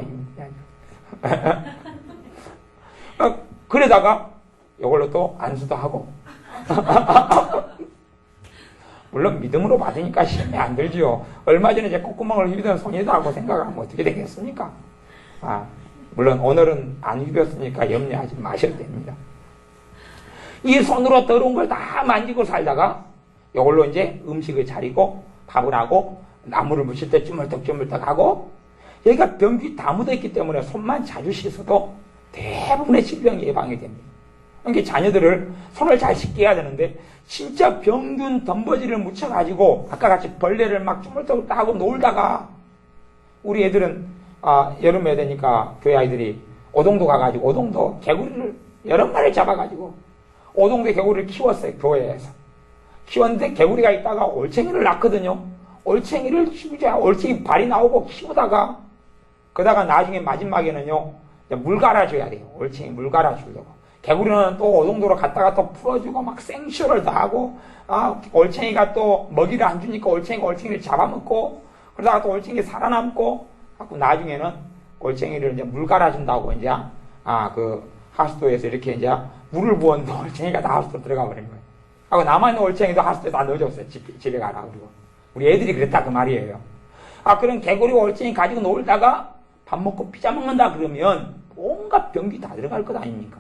그러다가 이걸로 또 안수도 하고 물론 믿음으로 받으니까 시험이 안 들지요. 얼마 전에 제 콧구멍을 휘비던 손이라고 생각하면 어떻게 되겠습니까? 물론 오늘은 안 휘볐으니까 염려하지 마셔도 됩니다. 이 손으로 더러운 걸 다 만지고 살다가 이걸로 이제 음식을 차리고 밥을 하고 나물을 무칠 때 쭈물떡 하고 여기가 병균이 다 묻어있기 때문에 손만 자주 씻어도 대부분의 질병이 예방이 됩니다. 그러니까 자녀들을 손을 잘 씻게 해야 되는데 진짜 병균 덤버지를 묻혀가지고 아까 같이 벌레를 막 쭈물떡 하고 놀다가 우리 애들은 여름에 되니까 교회 아이들이 오동도 가가지고 오동도 개구리를 여러 마리 잡아가지고 오동도 개구리를 키웠어요. 교회에서 키웠는데 개구리가 있다가 올챙이를 낳거든요. 올챙이를 키우자 올챙이 발이 나오고 키우다가 그러다가 나중에 마지막에는요 물 갈아줘야 돼요. 올챙이 물 갈아주려고. 개구리는 또 오동도로 갔다가 또 풀어주고 막 생쇼를 다 하고 올챙이가 또 먹이를 안 주니까 올챙이를 잡아먹고 그러다가 또 올챙이 살아남고 하고 나중에는 올챙이를 이제 물 갈아준다고 이제 그 하수도에서 이렇게 이제 물을 부었는데 올챙이가 다 하수도 들어가 버린 거예요. 하고 남아있는 올챙이도 하수도에 다 넣어줬어요. 집에 가라 그리고 우리 애들이 그랬다 그 말이에요. 그런 개구리 올챙이 가지고 놀다가 밥 먹고 피자 먹는다 그러면 온갖 병기 다 들어갈 것 아닙니까?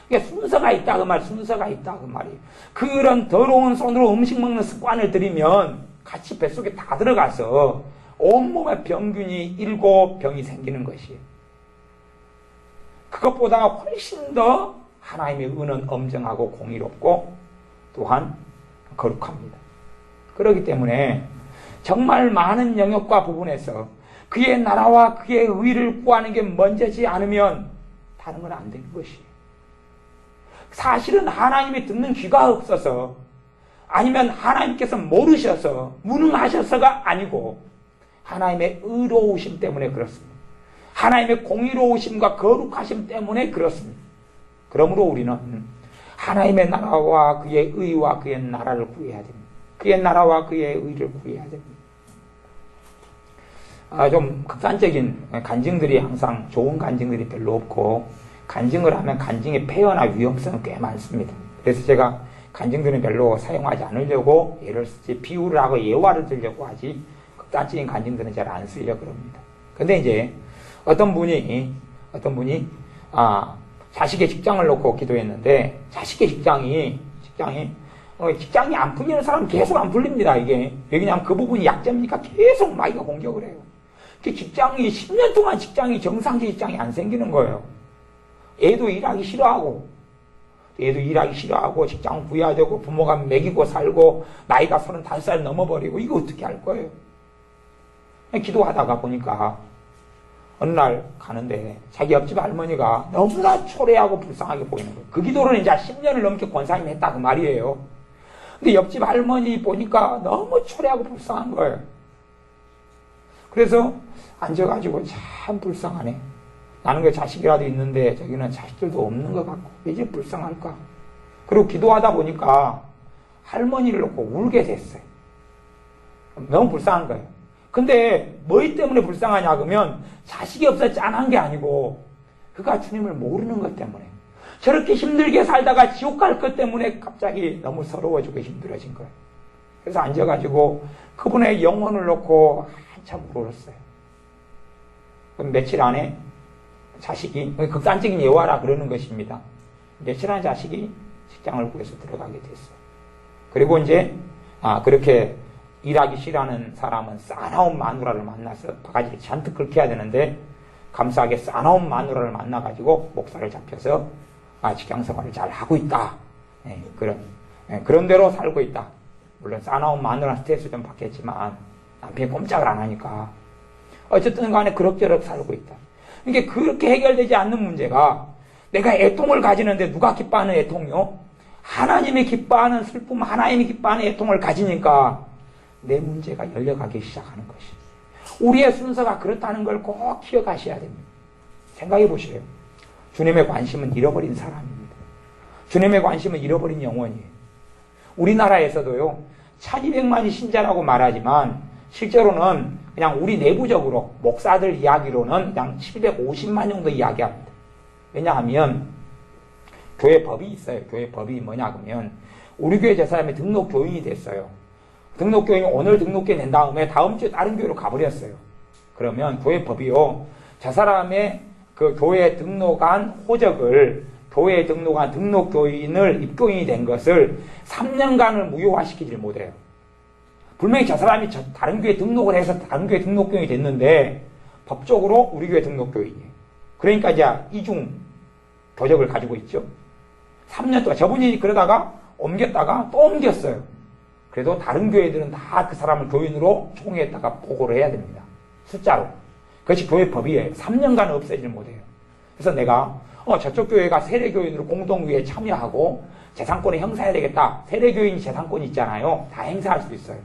그러니까 순서가 있다 그 말, 순서가 있다 그 말이에요. 그런 더러운 손으로 음식 먹는 습관을 들이면 같이 뱃속에 다 들어가서 온몸에 병균이 일고 병이 생기는 것이에요. 그것보다 훨씬 더 하나님의 은은 엄정하고 공의롭고 또한 거룩합니다. 그렇기 때문에 정말 많은 영역과 부분에서 그의 나라와 그의 의를 구하는 게 먼저지 않으면 다른 건 안 되는 것이에요. 사실은 하나님이 듣는 귀가 없어서 아니면 하나님께서 모르셔서 무능하셔서가 아니고 하나님의 의로우심 때문에 그렇습니다. 하나님의 공의로우심과 거룩하심 때문에 그렇습니다. 그러므로 우리는 하나님의 나라와 그의 의와 그의 나라를 구해야 됩니다. 그의 나라와 그의 의를 구해야 됩니다. 좀 극단적인 간증들이 항상 좋은 간증들이 별로 없고 간증을 하면 간증의 폐허나 위험성은 꽤 많습니다. 그래서 제가 간증들은 별로 사용하지 않으려고 예를 쓰지 비유를 하고 예화를 들려고 하지 극단적인 간증들은 잘 안 쓰려고 합니다. 근데 이제 어떤 분이 자식의 직장을 놓고 기도했는데 자식의 직장이 안 풀리는 사람은 계속 안 풀립니다. 이게 왜냐하면 그 부분이 약점이니까 계속 마귀가 공격을 해요. 직장이 10년 동안 직장이 정상적 직장이 안 생기는 거예요. 애도 일하기 싫어하고 직장 구해야 되고 부모가 먹이고 살고 나이가 35살 넘어버리고 이거 어떻게 할 거예요? 기도하다가 보니까 어느 날 가는데 자기 옆집 할머니가 너무나 초라하고 불쌍하게 보이는 거예요. 그 기도를 이제 10년을 넘게 권사님이 했다 그 말이에요. 근데 옆집 할머니 보니까 너무 초라하고 불쌍한 거예요. 그래서 앉아가지고 참 불쌍하네. 나는 그 자식이라도 있는데 저기는 자식들도 없는 것 같고 왜 이제 불쌍할까? 그리고 기도하다 보니까 할머니를 놓고 울게 됐어요. 너무 불쌍한 거예요. 근데 뭐 때문에 불쌍하냐 그러면 자식이 없어 짠한 게 아니고 그가 주님을 모르는 것 때문에 저렇게 힘들게 살다가 지옥 갈 것 때문에 갑자기 너무 서러워지고 힘들어진 거예요. 그래서 앉아가지고 그분의 영혼을 놓고 한참 울었어요. 그럼 며칠 안에 자식이, 극단적인 예화라 그러는 것입니다. 며칠 안에 자식이 직장을 구해서 들어가게 됐어요. 그리고 이제 그렇게 일하기 싫어하는 사람은 싸나운 마누라를 만나서 바가지를 잔뜩 긁혀야 되는데 감사하게 싸나운 마누라를 만나가지고 목사를 잡혀서 직장 생활을 잘 하고 있다. 그런 대로 살고 있다. 물론 싸나운 마누라 스트레스 좀 받겠지만 남편이 꼼짝을 안 하니까 어쨌든 간에 그럭저럭 살고 있다. 이게 그렇게 해결되지 않는 문제가 내가 애통을 가지는데 누가 기뻐하는 애통이요? 하나님이 기뻐하는 슬픔, 하나님이 기뻐하는 애통을 가지니까 내 문제가 열려가기 시작하는 것이. 우리의 순서가 그렇다는 걸 꼭 기억하셔야 됩니다. 생각해 보세요. 주님의 관심은 잃어버린 사람입니다. 주님의 관심은 잃어버린 영혼이에요. 우리나라에서도요, 1200만이 신자라고 말하지만 실제로는 그냥 우리 내부적으로 목사들 이야기로는 그냥 750만 정도 이야기합니다. 왜냐하면 교회 법이 있어요. 교회 법이 뭐냐 그러면 우리 교회 저 사람이 등록 교인이 됐어요. 등록 교인이 오늘 등록해 낸 다음에 다음 주에 다른 교회로 가버렸어요. 그러면 교회 법이요, 저 사람의 그 교회에 등록한 호적을, 교회에 등록한 등록 교인을 입교인이 된 것을 3년간을 무효화시키질 못해요. 분명히 저 사람이 다른 교회에 등록을 해서 다른 교회 등록교인이 됐는데 법적으로 우리 교회 등록교인이에요. 그러니까 이제 이중 교적을 가지고 있죠. 3년 동안 저분이 그러다가 옮겼다가 또 옮겼어요. 그래도 다른 교회들은 다 그 사람을 교인으로 총회에다가 보고를 해야 됩니다. 숫자로. 그것이 교회 법이에요. 3년간 없애질 못해요. 그래서 내가 저쪽 교회가 세례교인으로 공동위에 참여하고 재산권을 행사해야 되겠다. 세례교인 재산권이 있잖아요. 다 행사할 수 있어요.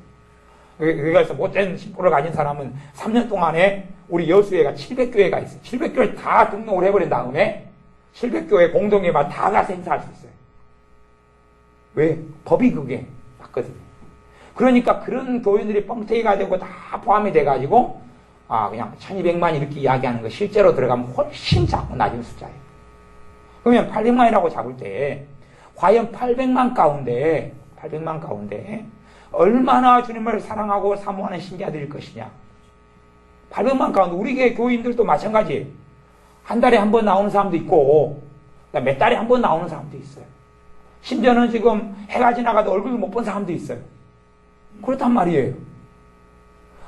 그래서 못된 신분을 가진 사람은 3년 동안에 우리 여수회가 700교회가 있어요. 700교회 다 등록을 해버린 다음에 700교회 공동회만 다 가서 행사할 수 있어요. 왜? 법이 그게 맞거든요. 그러니까 그런 교인들이 뻥튀기가 되고 다 포함이 돼가지고 그냥 1200만 이렇게 이야기하는 거 실제로 들어가면 훨씬 작고 낮은 숫자예요. 그러면 800만이라고 잡을 때 과연 800만 가운데 얼마나 주님을 사랑하고 사모하는 신자들일 것이냐. 800만 가운데 우리 교인들도 마찬가지예요. 한 달에 한 번 나오는 사람도 있고 몇 달에 한 번 나오는 사람도 있어요. 심지어는 지금 해가 지나가도 얼굴을 못 본 사람도 있어요. 그렇단 말이에요.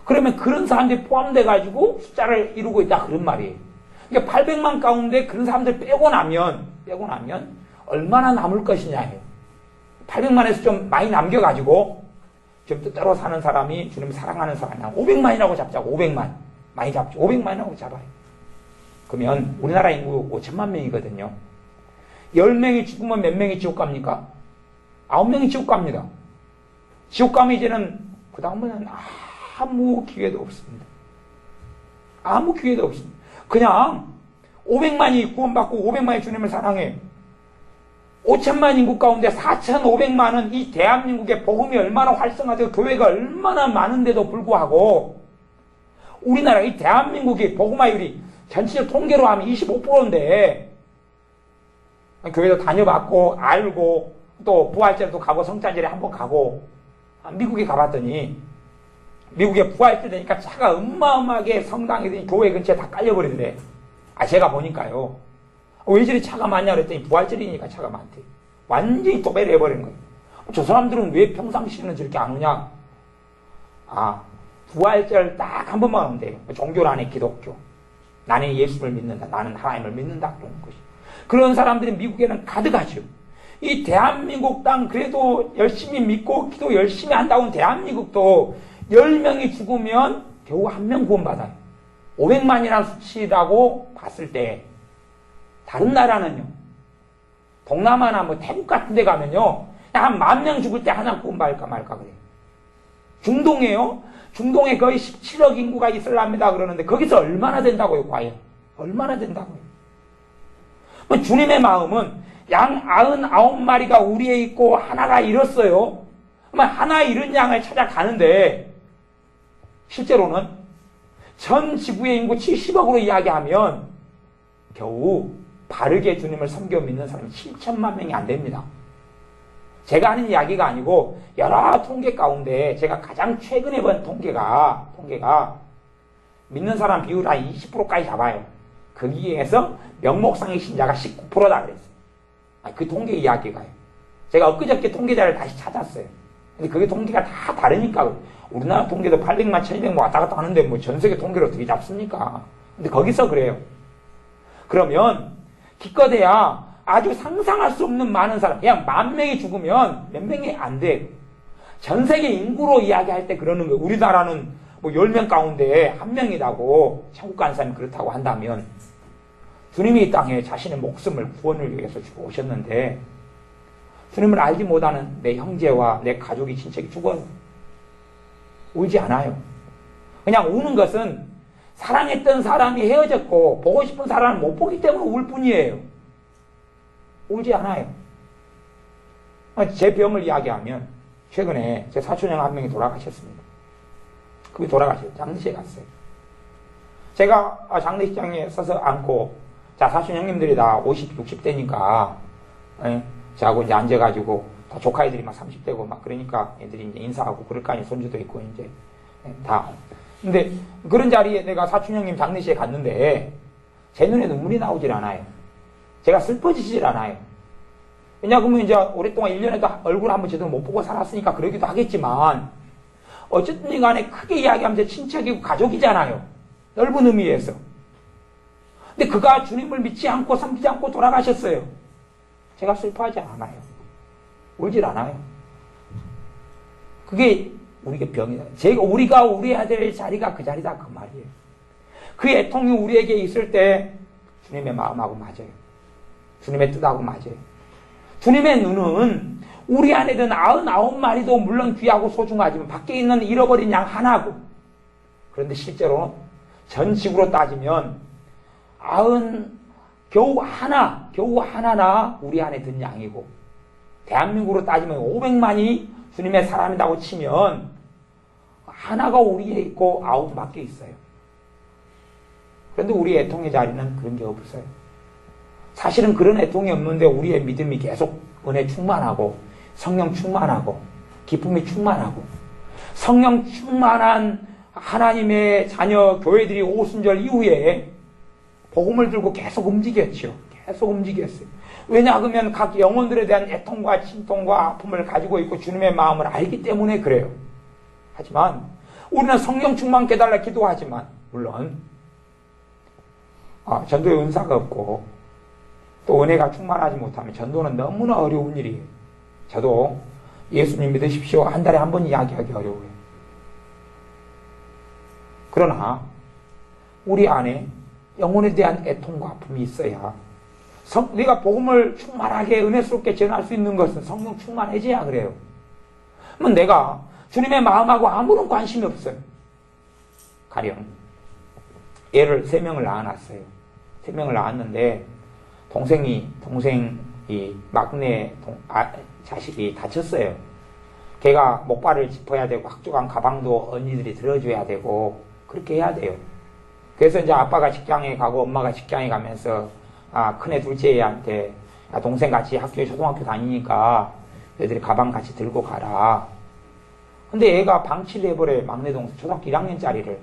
그러면 그런 사람들이 포함돼가지고 숫자를 이루고 있다 그런 말이에요. 그러니까 800만 가운데 그런 사람들 빼고 나면 얼마나 남을 것이냐예요. 800만에서 좀 많이 남겨가지고 좀 뜻대로 사는 사람이 주님을 사랑하는 사람이 500만이라고 잡자고. 500만 많이 잡죠. 500만이라고 잡아요. 그러면 우리나라 인구 5천만 명이거든요. 10명이 죽으면 몇 명이 지옥 갑니까? 9명이 지옥 갑니다. 지옥 가면 이제는 그 다음에는 아무 기회도 없습니다. 아무 기회도 없습니다. 그냥 500만이 구원받고 500만이 주님을 사랑해. 5천만 인구 가운데 4,500만은 이 대한민국의 복음이 얼마나 활성화되고 교회가 얼마나 많은데도 불구하고 우리나라 이 대한민국의 복음화율이 전체 통계로 하면 25%인데 교회도 다녀봤고 알고 또 부활절도 가고 성찬절에 한번 가고 미국에 가봤더니 미국에 부활절 되니까 차가 어마어마하게 성당이든 교회 근처에 다 깔려버리더래. 제가 보니까요. 왜 저리 차가 많냐 그랬더니 부활절이니까 차가 많대. 완전히 도배를 해버린 거예요. 저 사람들은 왜 평상시에는 저렇게 안 오냐? 부활절 딱 한 번만 온대요. 종교란의 기독교. 나는 예수를 믿는다. 나는 하나님을 믿는다. 그러는 것이. 그런 사람들이 미국에는 가득하죠. 이 대한민국 땅 그래도 열심히 믿고 기도 열심히 한다고 대한민국도 10명이 죽으면 겨우 1명 구원받아요. 500만이라는 수치라고 봤을 때 다른 나라는요. 동남아나 태국 같은 데 가면요. 한 10,000명 죽을 때 하나 구원받을까 말까 그래요. 중동에요? 중동에 거의 17억 인구가 있을랍니다. 그러는데 거기서 얼마나 된다고요, 과연? 얼마나 된다고요? 주님의 마음은 양 99마리가 우리에 있고 하나가 잃었어요. 하나 잃은 양을 찾아가는데 실제로는 전 지구의 인구 70억으로 이야기하면 겨우 바르게 주님을 섬겨 믿는 사람이 7천만 명이 안 됩니다. 제가 하는 이야기가 아니고 여러 통계 가운데 제가 가장 최근에 본 통계가 믿는 사람 비율 한 20%까지 잡아요. 거기에서 명목상의 신자가 19%다 그랬어요. 그 통계 이야기가요. 제가 엊그저께 통계자를 다시 찾았어요. 근데 그게 통계가 다 다르니까 우리나라 통계도 800만, 1200만 왔다 갔다 하는데 뭐 전 세계 통계를 어떻게 잡습니까? 근데 거기서 그래요. 그러면 기껏해야 아주 상상할 수 없는 많은 사람, 그냥 10,000명이 죽으면 몇 명이 안 돼요. 전 세계 인구로 이야기할 때 그러는 거예요. 우리나라는 뭐 10명 가운데 1명이라고 천국 간 사람이 그렇다고 한다면 주님이 이 땅에 자신의 목숨을 구원을 위해서 주고 오셨는데 주님을 알지 못하는 내 형제와 내 가족이 친척이 죽어요. 울지 않아요. 그냥 우는 것은 사랑했던 사람이 헤어졌고 보고 싶은 사람을 못 보기 때문에 울 뿐이에요. 울지 않아요. 제 병을 이야기하면 최근에 제 사촌형 한 명이 돌아가셨습니다. 그게 돌아가셨어요. 장례식에 갔어요. 제가 장례식장에 서서 앉고 자 사촌형님들이 다 50, 60대니까 저하고 이제 앉아가지고 다 조카 애들이 막 30대고 막 그러니까 애들이 이제 인사하고 그럴 거 아니에요. 손주도 있고 이제 다. 근데 그런 자리에 내가 사촌형님 장례식에 갔는데 제 눈에 눈물이 나오질 않아요. 제가 슬퍼지질 않아요. 왜냐하면 이제 오랫동안 1년에도 얼굴 한번 제대로 못 보고 살았으니까 그러기도 하겠지만 어쨌든 간에 크게 이야기하면 제 친척이고 가족이잖아요. 넓은 의미에서. 근데 그가 주님을 믿지 않고 섬기지 않고 돌아가셨어요. 제가 슬퍼하지 않아요. 울질 않아요. 그게 우리의 병이다. 우리가 우리해야 될 자리가 그 자리다 그 말이에요. 그 애통이 우리에게 있을 때 주님의 마음하고 맞아요. 주님의 뜻하고 맞아요. 주님의 눈은 우리 안에 든 99마리도 물론 귀하고 소중하지만 밖에 있는 잃어버린 양 하나고 그런데 실제로 전 지구로 따지면 겨우 하나나 우리 안에 든 양이고 대한민국으로 따지면 500만이 주님의 사람이라고 치면 하나가 우리에 있고 9 밖에 있어요. 그런데 우리 애통의 자리는 그런 게 없어요. 사실은 그런 애통이 없는데 우리의 믿음이 계속 은혜 충만하고 성령 충만하고 기쁨이 충만하고 성령 충만한 하나님의 자녀 교회들이 오순절 이후에 복음을 들고 계속 움직였죠. 계속 움직였어요. 왜냐하면 각 영혼들에 대한 애통과 진통과 아픔을 가지고 있고 주님의 마음을 알기 때문에 그래요. 하지만 우리는 성령 충만 깨달라 기도하지만 물론 전도의 은사가 없고 또 은혜가 충만하지 못하면 전도는 너무나 어려운 일이에요. 저도 예수님 믿으십시오. 한 달에 한 번 이야기하기 어려워요. 그러나 우리 안에 영혼에 대한 애통과 아픔이 있어야 내가 복음을 충만하게 은혜스럽게 전할 수 있는 것은 성령 충만해져야 그래요. 그러면 내가 주님의 마음하고 아무런 관심이 없어요. 가령 애를 3명을 낳아놨어요. 3명을 낳았는데 동생이 막내 자식이 다쳤어요. 걔가 목발을 짚어야 되고 학교간 가방도 언니들이 들어줘야 되고 그렇게 해야 돼요. 그래서 이제 아빠가 직장에 가고 엄마가 직장에 가면서 큰애 둘째 애한테 동생 같이 학교에 초등학교 다니니까 애들이 가방 같이 들고 가라. 근데 애가 방치를 해버려요. 막내 동생 초등학교 1학년짜리를.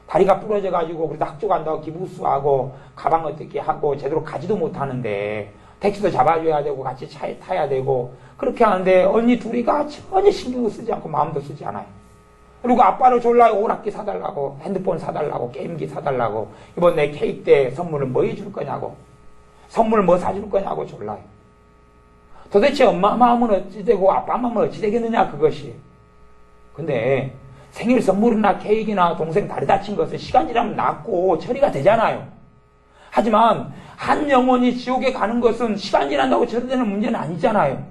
다리가 부러져가지고 그래도 학교 간다고 기부수하고 가방 어떻게 하고 제대로 가지도 못하는데 택시도 잡아줘야 되고 같이 차에 타야 되고 그렇게 하는데 언니 둘이가 전혀 신경을 쓰지 않고 마음도 쓰지 않아요. 그리고 아빠를 졸라 오락기 사달라고 핸드폰 사달라고 게임기 사달라고 이번 내 케이크 때 선물을 뭐 해줄 거냐고 선물 뭐 사줄 거냐고 졸라요. 도대체 엄마 마음은 어찌 되고 아빠 마음은 어찌 되겠느냐 그것이. 근데 생일 선물이나 케이크나 동생 다리 다친 것은 시간 지나면 낫고 처리가 되잖아요. 하지만 한 영혼이 지옥에 가는 것은 시간 지난다고 처리되는 문제는 아니잖아요.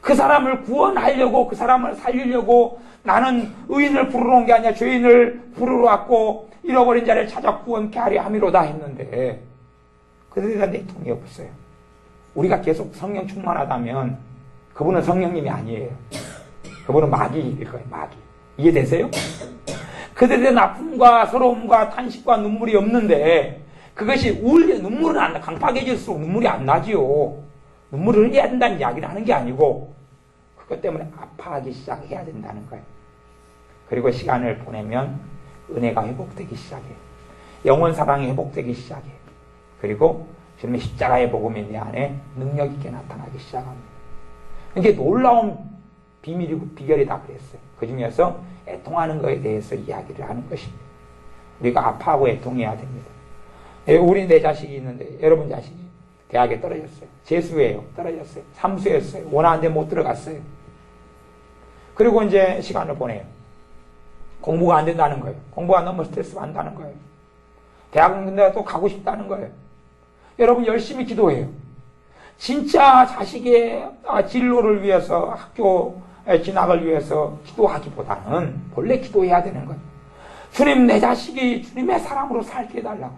그 사람을 구원하려고, 그 사람을 살리려고 나는 의인을 부르러 온 게 아니라 죄인을 부르러 왔고 잃어버린 자를 찾아 구원케 하려 함이로다 했는데 그들에 대한 내통이 없어요. 우리가 계속 성령 충만하다면 그분은 성령님이 아니에요. 그분은 마귀일 거예요. 마귀. 이해되세요? 그들에 대한 아픔과 서러움과 탄식과 눈물이 없는데 그것이 눈물은 안 나. 강팍해질수록 눈물이 안 나지요. 눈물을 흘려야 된다는 이야기를 하는 게 아니고 그것 때문에 아파하기 시작해야 된다는 거예요. 그리고 시간을 보내면 은혜가 회복되기 시작해요. 영원 사랑이 회복되기 시작해요. 그리고 주님의 십자가의 복음이 내 안에 능력 있게 나타나기 시작합니다. 이게 놀라운 비밀이고 비결이다 그랬어요. 그 중에서 애통하는 것에 대해서 이야기를 하는 것입니다. 우리가 아파하고 애통해야 됩니다. 우리 내 자식이 있는데 여러분 자식이 대학에 떨어졌어요. 재수예요. 떨어졌어요. 삼수였어요. 원하는데 못 들어갔어요. 그리고 이제 시간을 보내요. 공부가 안 된다는 거예요. 공부가 너무 스트레스 받는다는 거예요. 대학은 근데 또 가고 싶다는 거예요. 여러분 열심히 기도해요. 진짜 자식의 진로를 위해서 학교 진학을 위해서 기도하기보다는 본래 기도해야 되는 거예요. 주님 내 자식이 주님의 사람으로 살게 해달라고.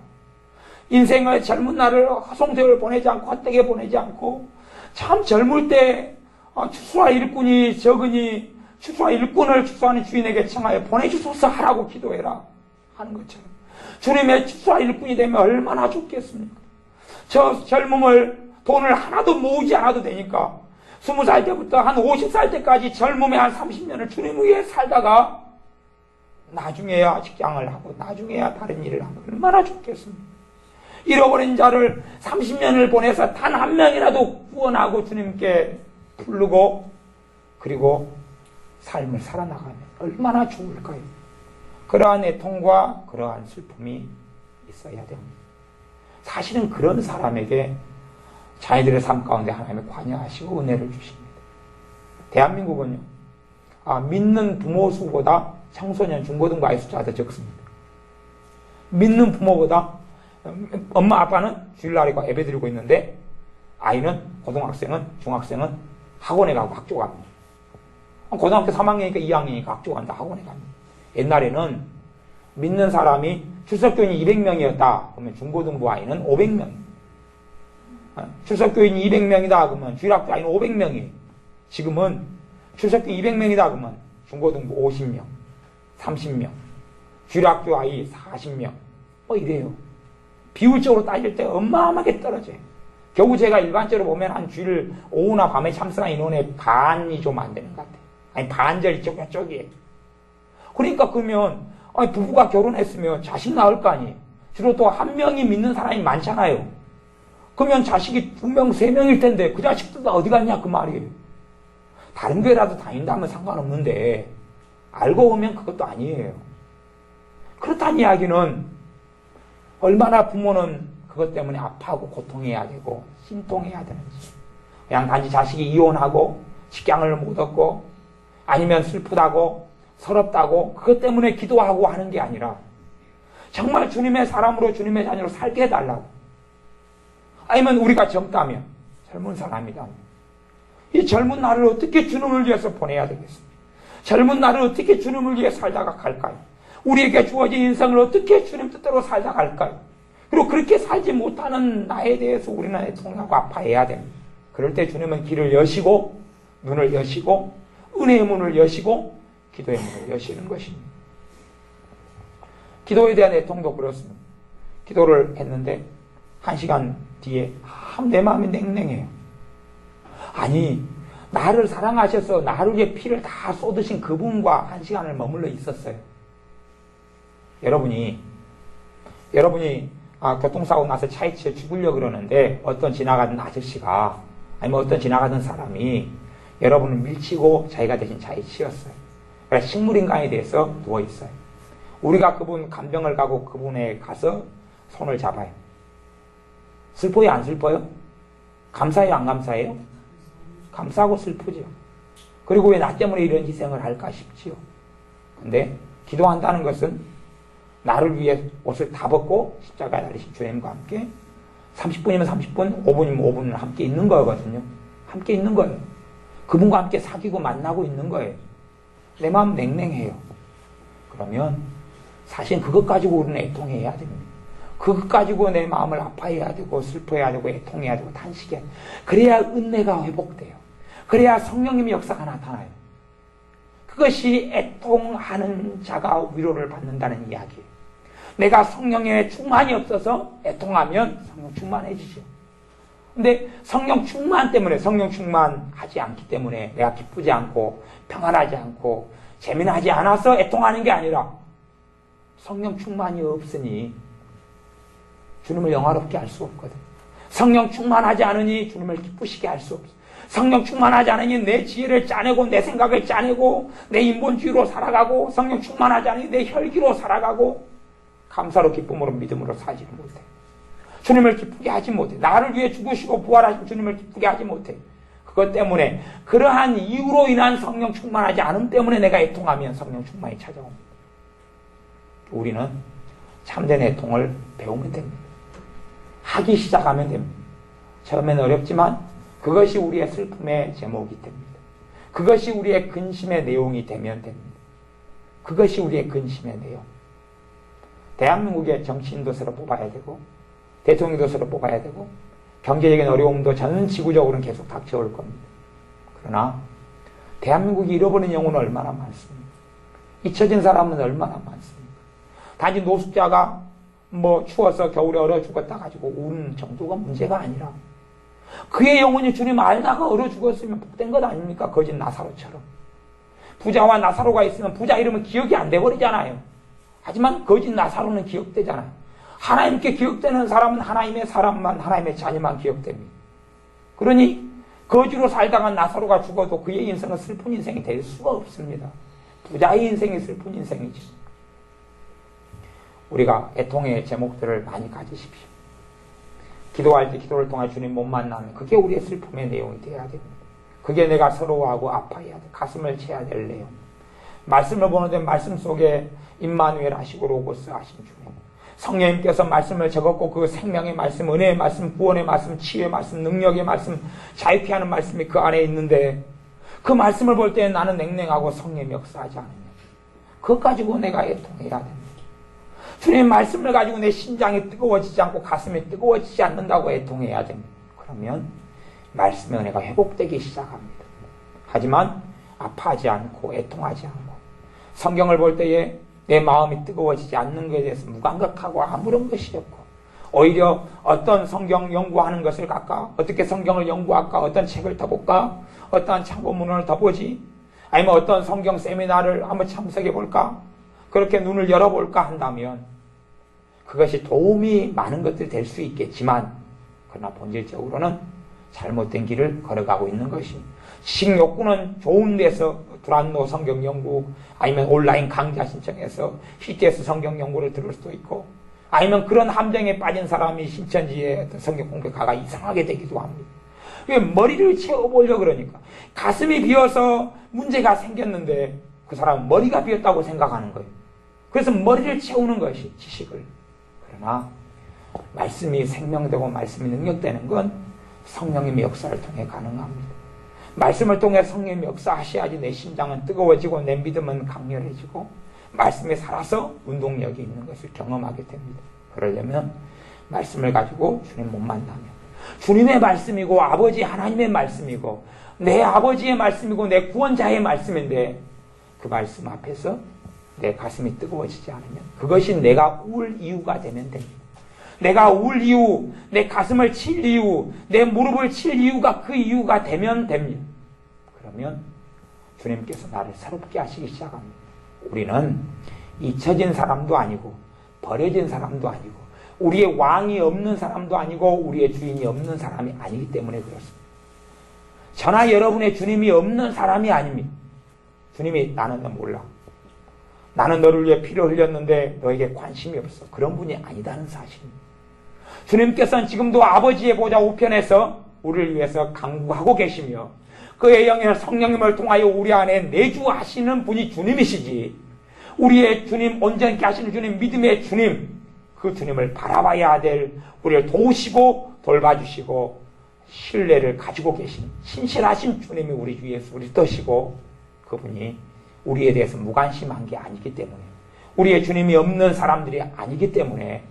인생의 젊은 날을 허송세월 보내지 않고 헛되게 보내지 않고 참 젊을 때 추수와 일꾼이 적으니 추수와 일꾼을 추수하는 주인에게 청하여 보내주소서 하라고 기도해라 하는 것처럼 주님의 추수와 일꾼이 되면 얼마나 좋겠습니까? 저 젊음을 돈을 하나도 모으지 않아도 되니까 20살 때부터 한 50살 때까지 젊음의 한 30년을 주님 위해 살다가 나중에야 직장을 하고 나중에야 다른 일을 하면 얼마나 좋겠습니까? 잃어버린 자를 30년을 보내서 단 한 명이라도 구원하고 주님께 부르고 그리고 삶을 살아나가면 얼마나 좋을까요? 그러한 애통과 그러한 슬픔이 있어야 됩니다. 사실은 그런 사람에게 자녀들의 삶 가운데 하나님이 관여하시고 은혜를 주십니다. 대한민국은요, 믿는 부모 수보다 청소년, 중고등부 아이 숫자가 더 적습니다. 믿는 부모보다 엄마 아빠는 주일날에 예배 드리고 있는데 아이는 고등학생은 중학생은 학원에 가고 학교 갑니다. 고등학교 3학년이니까 2학년이니까 학교 간다 학원에 갑니다. 옛날에는 믿는 사람이 출석교인이 200명이었다 그러면 중고등부 아이는 500명 출석교인이 200명이다 그러면 주일학교 아이는 500명이에요. 지금은 출석교인 200명이다 그러면 중고등부 50명 30명 주일학교 아이 40명 이래요. 비율적으로 따질 때 어마어마하게 떨어져요. 겨우 제가 일반적으로 보면 한 주일 오후나 밤에 참석한 인원의 반이 좀 안 되는 것 같아요. 아니 반절 이쪽이에요. 그러니까 그러면 부부가 결혼했으면 자식 낳을 거 아니에요. 주로 또 한 명이 믿는 사람이 많잖아요. 그러면 자식이 2명, 3명일 텐데 그 자식들 다 어디 갔냐 그 말이에요. 다른 교회라도 다닌다면 상관없는데 알고 보면 그것도 아니에요. 그렇다는 이야기는 얼마나 부모는 그것 때문에 아파하고 고통해야 되고心痛해야 되는지. 그냥 단지 자식이 이혼하고 직장을 못 얻고 아니면 슬프다고 서럽다고 그것 때문에 기도하고 하는 게 아니라 정말 주님의 사람으로 주님의 자녀로 살게 해달라고. 아니면 우리가 젊다면 젊은 사람이다면 이 젊은 날을 어떻게 주님을 위해서 보내야 되겠습니까? 젊은 날을 어떻게 주님을 위해 살다가 갈까요? 우리에게 주어진 인생을 어떻게 주님 뜻대로 살다 갈까요? 그리고 그렇게 살지 못하는 나에 대해서 우리는 애통하고 아파해야 됩니다. 그럴 때 주님은 길을 여시고 눈을 여시고 은혜의 문을 여시고 기도의 문을 여시는 것입니다. 기도에 대한 애통도 그렇습니다. 기도를 했는데 1시간 뒤에 내 마음이 냉랭해요. 아니 나를 사랑하셔서 나를 위해 피를 다 쏟으신 그분과 1시간을 머물러 있었어요. 여러분이 교통사고 나서 차에 치여 죽으려고 그러는데 어떤 지나가던 아저씨가 아니면 어떤 지나가던 사람이 여러분을 밀치고 자기가 대신 차에 치였어요. 그래서 식물인간에 대해서 누워있어요. 우리가 그분 간병을 가고 그분에 가서 손을 잡아요. 슬퍼요 안 슬퍼요? 감사해요 안 감사해요? 감사하고 슬프죠. 그리고 왜 나 때문에 이런 희생을 할까 싶지요. 근데 기도한다는 것은 나를 위해 옷을 다 벗고 십자가에 달리신 주님과 함께 30분이면 30분, 5분이면 5분을 함께 있는 거거든요. 함께 있는 거예요. 그분과 함께 사귀고 만나고 있는 거예요. 내 마음 냉랭해요. 그러면 사실 그것 가지고 우리는 애통해야 됩니다. 그것 가지고 내 마음을 아파해야 되고 슬퍼해야 되고 애통해야 되고 탄식해야 돼요. 그래야 은혜가 회복돼요. 그래야 성령님의 역사가 나타나요. 그것이 애통하는 자가 위로를 받는다는 이야기예요. 내가 성령의 충만이 없어서 애통하면 성령 충만해지죠. 근데 성령 충만 때문에, 성령 충만하지 않기 때문에 내가 기쁘지 않고 평안하지 않고 재미나지 않아서 애통하는 게 아니라 성령 충만이 없으니 주님을 영화롭게 할 수 없거든. 성령 충만하지 않으니 주님을 기쁘시게 할 수 없어. 성령 충만하지 않으니 내 지혜를 짜내고 내 생각을 짜내고 내 인본주의로 살아가고, 성령 충만하지 않으니 내 혈기로 살아가고 감사로 기쁨으로 믿음으로 살지를 못해. 주님을 기쁘게 하지 못해. 나를 위해 죽으시고 부활하신 주님을 기쁘게 하지 못해. 그것 때문에, 그러한 이유로 인한 성령 충만하지 않음 때문에 내가 애통하면 성령 충만이 찾아옵니다. 우리는 참된 애통을 배우면 됩니다. 하기 시작하면 됩니다. 처음엔 어렵지만 그것이 우리의 슬픔의 제목이 됩니다. 그것이 우리의 근심의 내용이 되면 됩니다. 그것이 우리의 근심의 내용. 대한민국의 정치인도 새로 뽑아야 되고 대통령도 새로 뽑아야 되고 경제적인 어려움도 전 지구적으로는 계속 닥쳐올 겁니다. 그러나 대한민국이 잃어버린 영혼은 얼마나 많습니까? 잊혀진 사람은 얼마나 많습니까? 단지 노숙자가 추워서 겨울에 얼어 죽었다 가지고 우는 정도가 문제가 아니라 그의 영혼이 주님 알다가 얼어 죽었으면 복된 것 아닙니까? 거짓 나사로처럼. 부자와 나사로가 있으면 부자 이름은 기억이 안 돼버리잖아요. 하지만 거짓 나사로는 기억되잖아요. 하나님께 기억되는 사람은 하나님의 사람만, 하나님의 자녀만 기억됩니다. 그러니 거지로 살다가 나사로가 죽어도 그의 인생은 슬픈 인생이 될 수가 없습니다. 부자의 인생이 슬픈 인생이지. 우리가 애통의 제목들을 많이 가지십시오. 기도할 때 기도를 통해 주님 못 만나면 그게 우리의 슬픔의 내용이 되어야 됩니다. 그게 내가 서러워하고 아파해야 돼. 가슴을 채야 될 내용. 말씀을 보는데 말씀 속에 임마누엘 하시고 로고스 하신 주님. 성령님께서 말씀을 적었고 그 생명의 말씀, 은혜의 말씀, 구원의 말씀, 치유의 말씀, 능력의 말씀, 자유케 하는 말씀이 그 안에 있는데 그 말씀을 볼 때 나는 냉랭하고 성령이 역사하지 않으면 그것 가지고 내가 애통해야 됩니다. 주님의 말씀을 가지고 내 심장이 뜨거워지지 않고 가슴이 뜨거워지지 않는다고 애통해야 됩니다. 그러면 말씀의 은혜가 회복되기 시작합니다. 하지만 아파하지 않고 애통하지 않고 성경을 볼 때에 내 마음이 뜨거워지지 않는 것에 대해서 무감각하고 아무런 것이 없고 오히려 어떤 성경 연구하는 것을 갈까? 어떻게 성경을 연구할까? 어떤 책을 더 볼까? 어떤 참고문헌을 더 보지? 아니면 어떤 성경 세미나를 한번 참석해 볼까? 그렇게 눈을 열어볼까 한다면 그것이 도움이 많은 것들이 될 수 있겠지만 그러나 본질적으로는 잘못된 길을 걸어가고 있는 것이 식욕구는 좋은 데서 두란노 성경 연구 아니면 온라인 강좌 신청해서 CTS 성경 연구를 들을 수도 있고 아니면 그런 함정에 빠진 사람이 신천지에 성경 공부가가 이상하게 되기도 합니다. 머리를 채워보려고 그러니까 가슴이 비어서 문제가 생겼는데 그 사람은 머리가 비었다고 생각하는 거예요. 그래서 머리를 채우는 것이 지식을. 그러나 말씀이 생명되고 말씀이 능력되는 건 성령님의 역사를 통해 가능합니다. 말씀을 통해 성령님이 역사하셔야지 내 심장은 뜨거워지고 내 믿음은 강렬해지고 말씀에 살아서 운동력이 있는 것을 경험하게 됩니다. 그러려면 말씀을 가지고 주님 못 만나면 주님의 말씀이고 아버지 하나님의 말씀이고 내 아버지의 말씀이고 내 구원자의 말씀인데 그 말씀 앞에서 내 가슴이 뜨거워지지 않으면 그것이 내가 울 이유가 되면 됩니다. 내가 울 이유, 내 가슴을 칠 이유, 내 무릎을 칠 이유가 그 이유가 되면 됩니다. 그러면 주님께서 나를 새롭게 하시기 시작합니다. 우리는 잊혀진 사람도 아니고 버려진 사람도 아니고 우리의 왕이 없는 사람도 아니고 우리의 주인이 없는 사람이 아니기 때문에 그렇습니다. 저나 여러분의 주님이 없는 사람이 아닙니다. 주님이 나는 너 몰라. 나는 너를 위해 피를 흘렸는데 너에게 관심이 없어. 그런 분이 아니다는 사실입니다. 주님께서는 지금도 아버지의 보좌 우편에서 우리를 위해서 강구하고 계시며 그의 영의 성령님을 통하여 우리 안에 내주하시는 분이 주님이시지 우리의 주님, 온전케 하시는 주님, 믿음의 주님 그 주님을 바라봐야 될 우리를 도우시고 돌봐주시고 신뢰를 가지고 계신 신실하신 주님이 우리 주 예수 그리스도시고 그분이 우리에 대해서 무관심한 게 아니기 때문에 우리의 주님이 없는 사람들이 아니기 때문에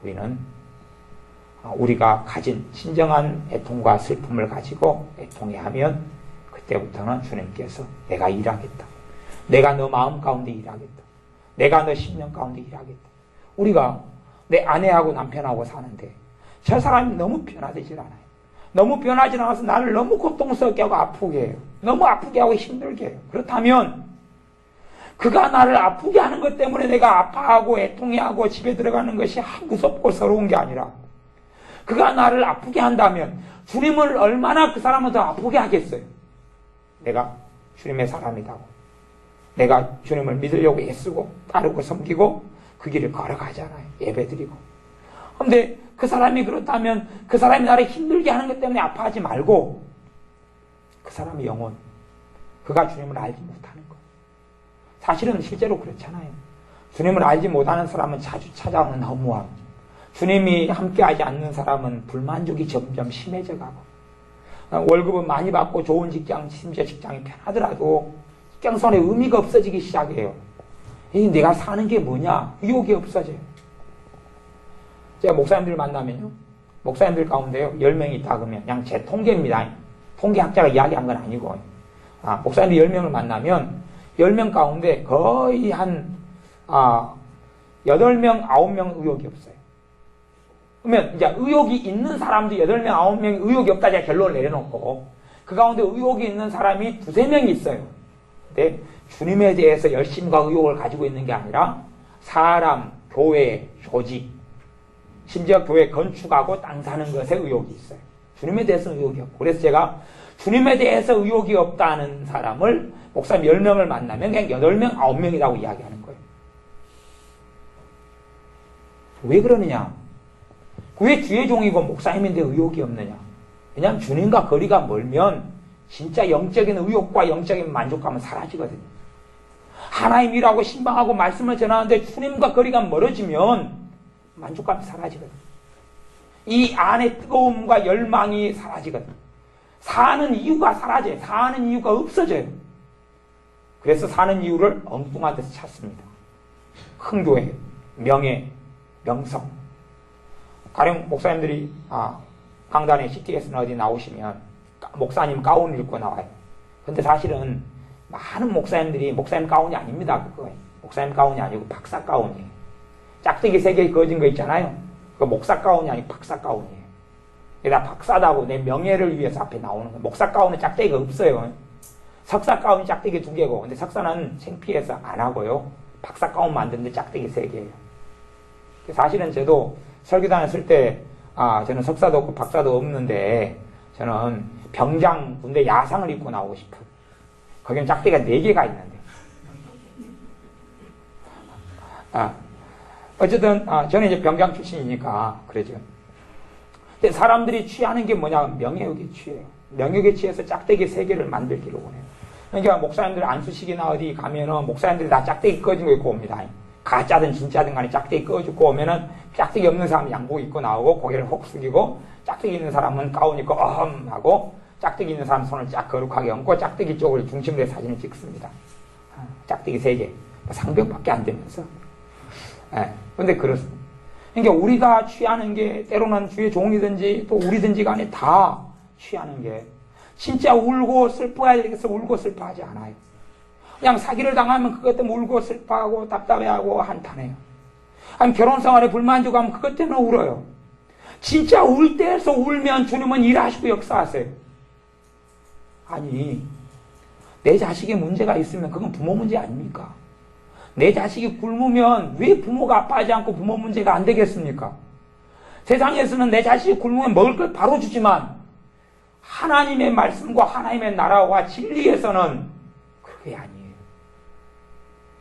우리는 우리가 가진 진정한 애통과 슬픔을 가지고 애통해하면 그때부터는 주님께서 내가 일하겠다. 내가 너 마음 가운데 일하겠다. 내가 너 심령 가운데 일하겠다. 우리가 내 아내하고 남편하고 사는데 저 사람이 너무 변화되질 않아요. 너무 변하지 않아서 나를 너무 고통스럽게 하고 아프게 해요. 너무 아프게 하고 힘들게 해요. 그렇다면 그가 나를 아프게 하는 것 때문에 내가 아파하고 애통해하고 집에 들어가는 것이 무섭고 서러운 게 아니라 그가 나를 아프게 한다면 주님을 얼마나 그 사람을 더 아프게 하겠어요. 내가 주님의 사람이라고 내가 주님을 믿으려고 애쓰고 따르고 섬기고 그 길을 걸어가잖아요. 예배드리고. 그런데 그 사람이 그렇다면 그 사람이 나를 힘들게 하는 것 때문에 아파하지 말고 그 사람의 영혼, 그가 주님을 알지 못하는 것. 사실은 실제로 그렇잖아요. 주님을 알지 못하는 사람은 자주 찾아오는 허무함, 주님이 함께하지 않는 사람은 불만족이 점점 심해져 가고 월급은 많이 받고 좋은 직장, 심지어 직장이 편하더라도 직장 생활에 의미가 없어지기 시작해요. 내가 사는 게 뭐냐? 의욕이 없어져요. 제가 목사님들 만나면요. 목사님들 가운데요. 10명이 있다 그러면 그냥 제 통계입니다. 통계학자가 이야기한 건 아니고 목사님들 10명을 만나면 10명 가운데 거의 한 8명, 9명 의욕이 없어요. 그러면 이제 의욕이 있는 사람도 8명, 9명이 의욕이 없다 제가 결론을 내려놓고 그 가운데 의욕이 있는 사람이 2-3명이 있어요. 근데 주님에 대해서 열심과 의욕을 가지고 있는 게 아니라 사람, 교회, 조직, 심지어 교회 건축하고 땅 사는 것에 의욕이 있어요. 주님에 대해서는 의욕이 없고. 그래서 제가 주님에 대해서 의욕이 없다는 사람을 목사님 10명을 만나면 그냥 8명, 9명이라고 이야기하는 거예요. 왜 그러느냐? 왜 주의 종이고 목사님인데 의욕이 없느냐? 왜냐하면 주님과 거리가 멀면 진짜 영적인 의욕과 영적인 만족감은 사라지거든요. 하나님이라고 신방하고 말씀을 전하는데 주님과 거리가 멀어지면 만족감이 사라지거든요. 이 안에 뜨거움과 열망이 사라지거든요. 사는 이유가 사라져요. 사는 이유가 없어져요. 그래서 사는 이유를 엉뚱한 데서 찾습니다. 흥교회, 명예, 명성. 가령 목사님들이 강단에 CTS나 어디 나오시면 목사님 가운을 입고 나와요. 근데 사실은 많은 목사님들이 목사님 가운이 아닙니다. 그거 목사님 가운이 아니고 박사 가운이에요. 짝대기 3개 그어진 거 있잖아요. 그거 목사 가운이 아니고 박사 가운이에요. 나 박사다고 내 명예를 위해서 앞에 나오는 거예요. 목사 가운은 짝대기가 없어요. 석사 가운이 짝대기 2개고 근데 석사는 창피해서 안 하고요. 박사 가운 만드는데 짝대기 3개예요. 사실은 저도 설교단에 쓸 때 저는 석사도 없고 박사도 없는데 저는 병장 군대 야상을 입고 나오고 싶어요. 거기는 짝대기가 4개가 있는데 어쨌든 저는 이제 병장 출신이니까 그러죠. 근데 사람들이 취하는 게 뭐냐? 명예욕에 취해요. 명예욕에 취해서 짝대기 3개를 만들기를 원해요. 그러니까 목사님들 안수식이나 어디 가면은 목사님들이 다 짝대기 꺼진 거 입고 옵니다. 가짜든 진짜든 간에 짝대기 꺼주고 오면은 짝대기 없는 사람은 양복 입고 나오고 고개를 혹 숙이고 짝대기 있는 사람은 가운 입고 하고 짝대기 있는 사람은 손을 쫙 거룩하게 얹고 짝대기 쪽을 중심으로 해서 사진을 찍습니다. 짝대기 3개. 상병밖에 안 되면서. 근데 그렇습니다. 그러니까 우리가 취하는 게 때로는 주의 종이든지 또 우리든지 간에 다 취하는 게 진짜 울고 슬퍼해야 되겠어 울고 슬퍼하지 않아요. 그냥 사기를 당하면 그것 때문에 울고 슬퍼하고 답답해하고 한탄해요. 아니면 결혼생활에 불만족하면 그것 때문에 울어요. 진짜 울 때에서 울면 주님은 일하시고 역사하세요. 아니 내 자식에 문제가 있으면 그건 부모 문제 아닙니까? 내 자식이 굶으면 왜 부모가 아파하지 않고 부모 문제가 안 되겠습니까? 세상에서는 내 자식이 굶으면 먹을 걸 바로 주지만 하나님의 말씀과 하나님의 나라와 진리에서는 그게 아니에요.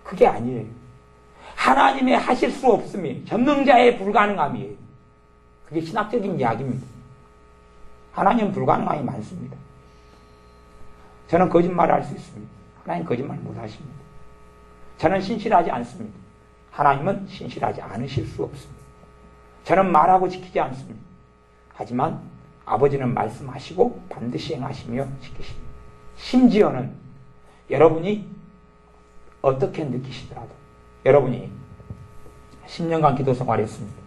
그게 아니에요. 하나님의 하실 수 없음이 전능자의 불가능함이에요. 그게 신학적인 이야기입니다. 하나님은 불가능함이 많습니다. 저는 거짓말을 할 수 있습니다. 하나님 거짓말 못 하십니다. 저는 신실하지 않습니다. 하나님은 신실하지 않으실 수 없습니다. 저는 말하고 지키지 않습니다. 하지만 아버지는 말씀하시고 반드시 행하시며 지키십니다. 심지어는 여러분이 어떻게 느끼시더라도 여러분이 10년간 기도 생활했습니다.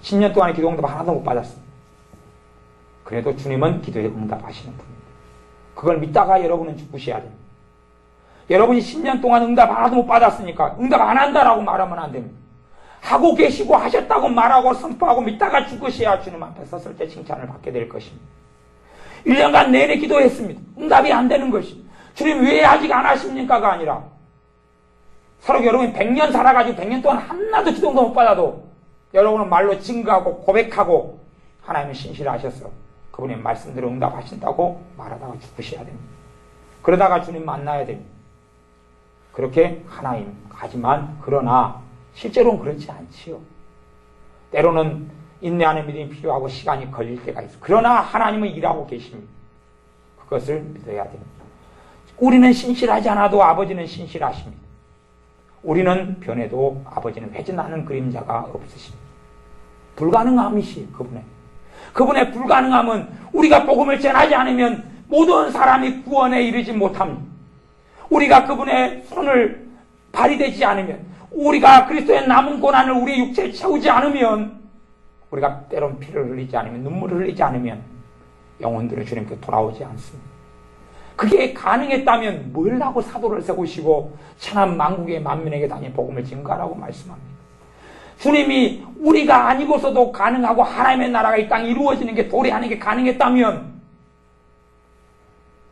10년 동안의 기도 응답 하나도 못 받았습니다. 그래도 주님은 기도에 응답하시는 분입니다. 그걸 믿다가 여러분은 죽으셔야 됩니다. 여러분이 10년 동안 응답 하나도 못 받았으니까 응답 안 한다라고 말하면 안 됩니다. 하고 계시고 하셨다고 말하고 선포하고 믿다가 죽으셔야 주님 앞에 섰을 때 칭찬을 받게 될 것입니다. 1년간 내내 기도했습니다. 응답이 안 되는 것입니다. 주님 왜 아직 안 하십니까가 아니라 서로 여러분이 100년 살아가지고 100년 동안 하나도 기도 응답 못 받아도 여러분은 말로 증거하고 고백하고 하나님은 신실하셔서 그분의 말씀대로 응답하신다고 말하다가 죽으셔야 됩니다. 그러다가 주님 만나야 됩니다. 그렇게 하나님 하지만 그러나 실제로는 그렇지 않지요. 때로는 인내하는 믿음이 필요하고 시간이 걸릴 때가 있어요. 그러나 하나님은 일하고 계십니다. 그것을 믿어야 됩니다. 우리는 신실하지 않아도 아버지는 신실하십니다. 우리는 변해도 아버지는 회전하는 그림자가 없으십니다. 불가능함이시 그분의 불가능함은 우리가 복음을 전하지 않으면 모든 사람이 구원에 이르지 못합니다. 우리가 그분의 손을 발휘되지 않으면 우리가 그리스도의 남은 고난을 우리의 육체에 채우지 않으면 우리가 때론 피를 흘리지 않으면 눈물을 흘리지 않으면 영혼들은 주님께 돌아오지 않습니다. 그게 가능했다면 뭘 하고 사도를 세우시고 천한 만국의 만민에게 다니 복음을 증거하라고 말씀합니다. 주님이 우리가 아니고서도 가능하고 하나님의 나라가 이 땅에 이루어지는 게 도래하는 게 가능했다면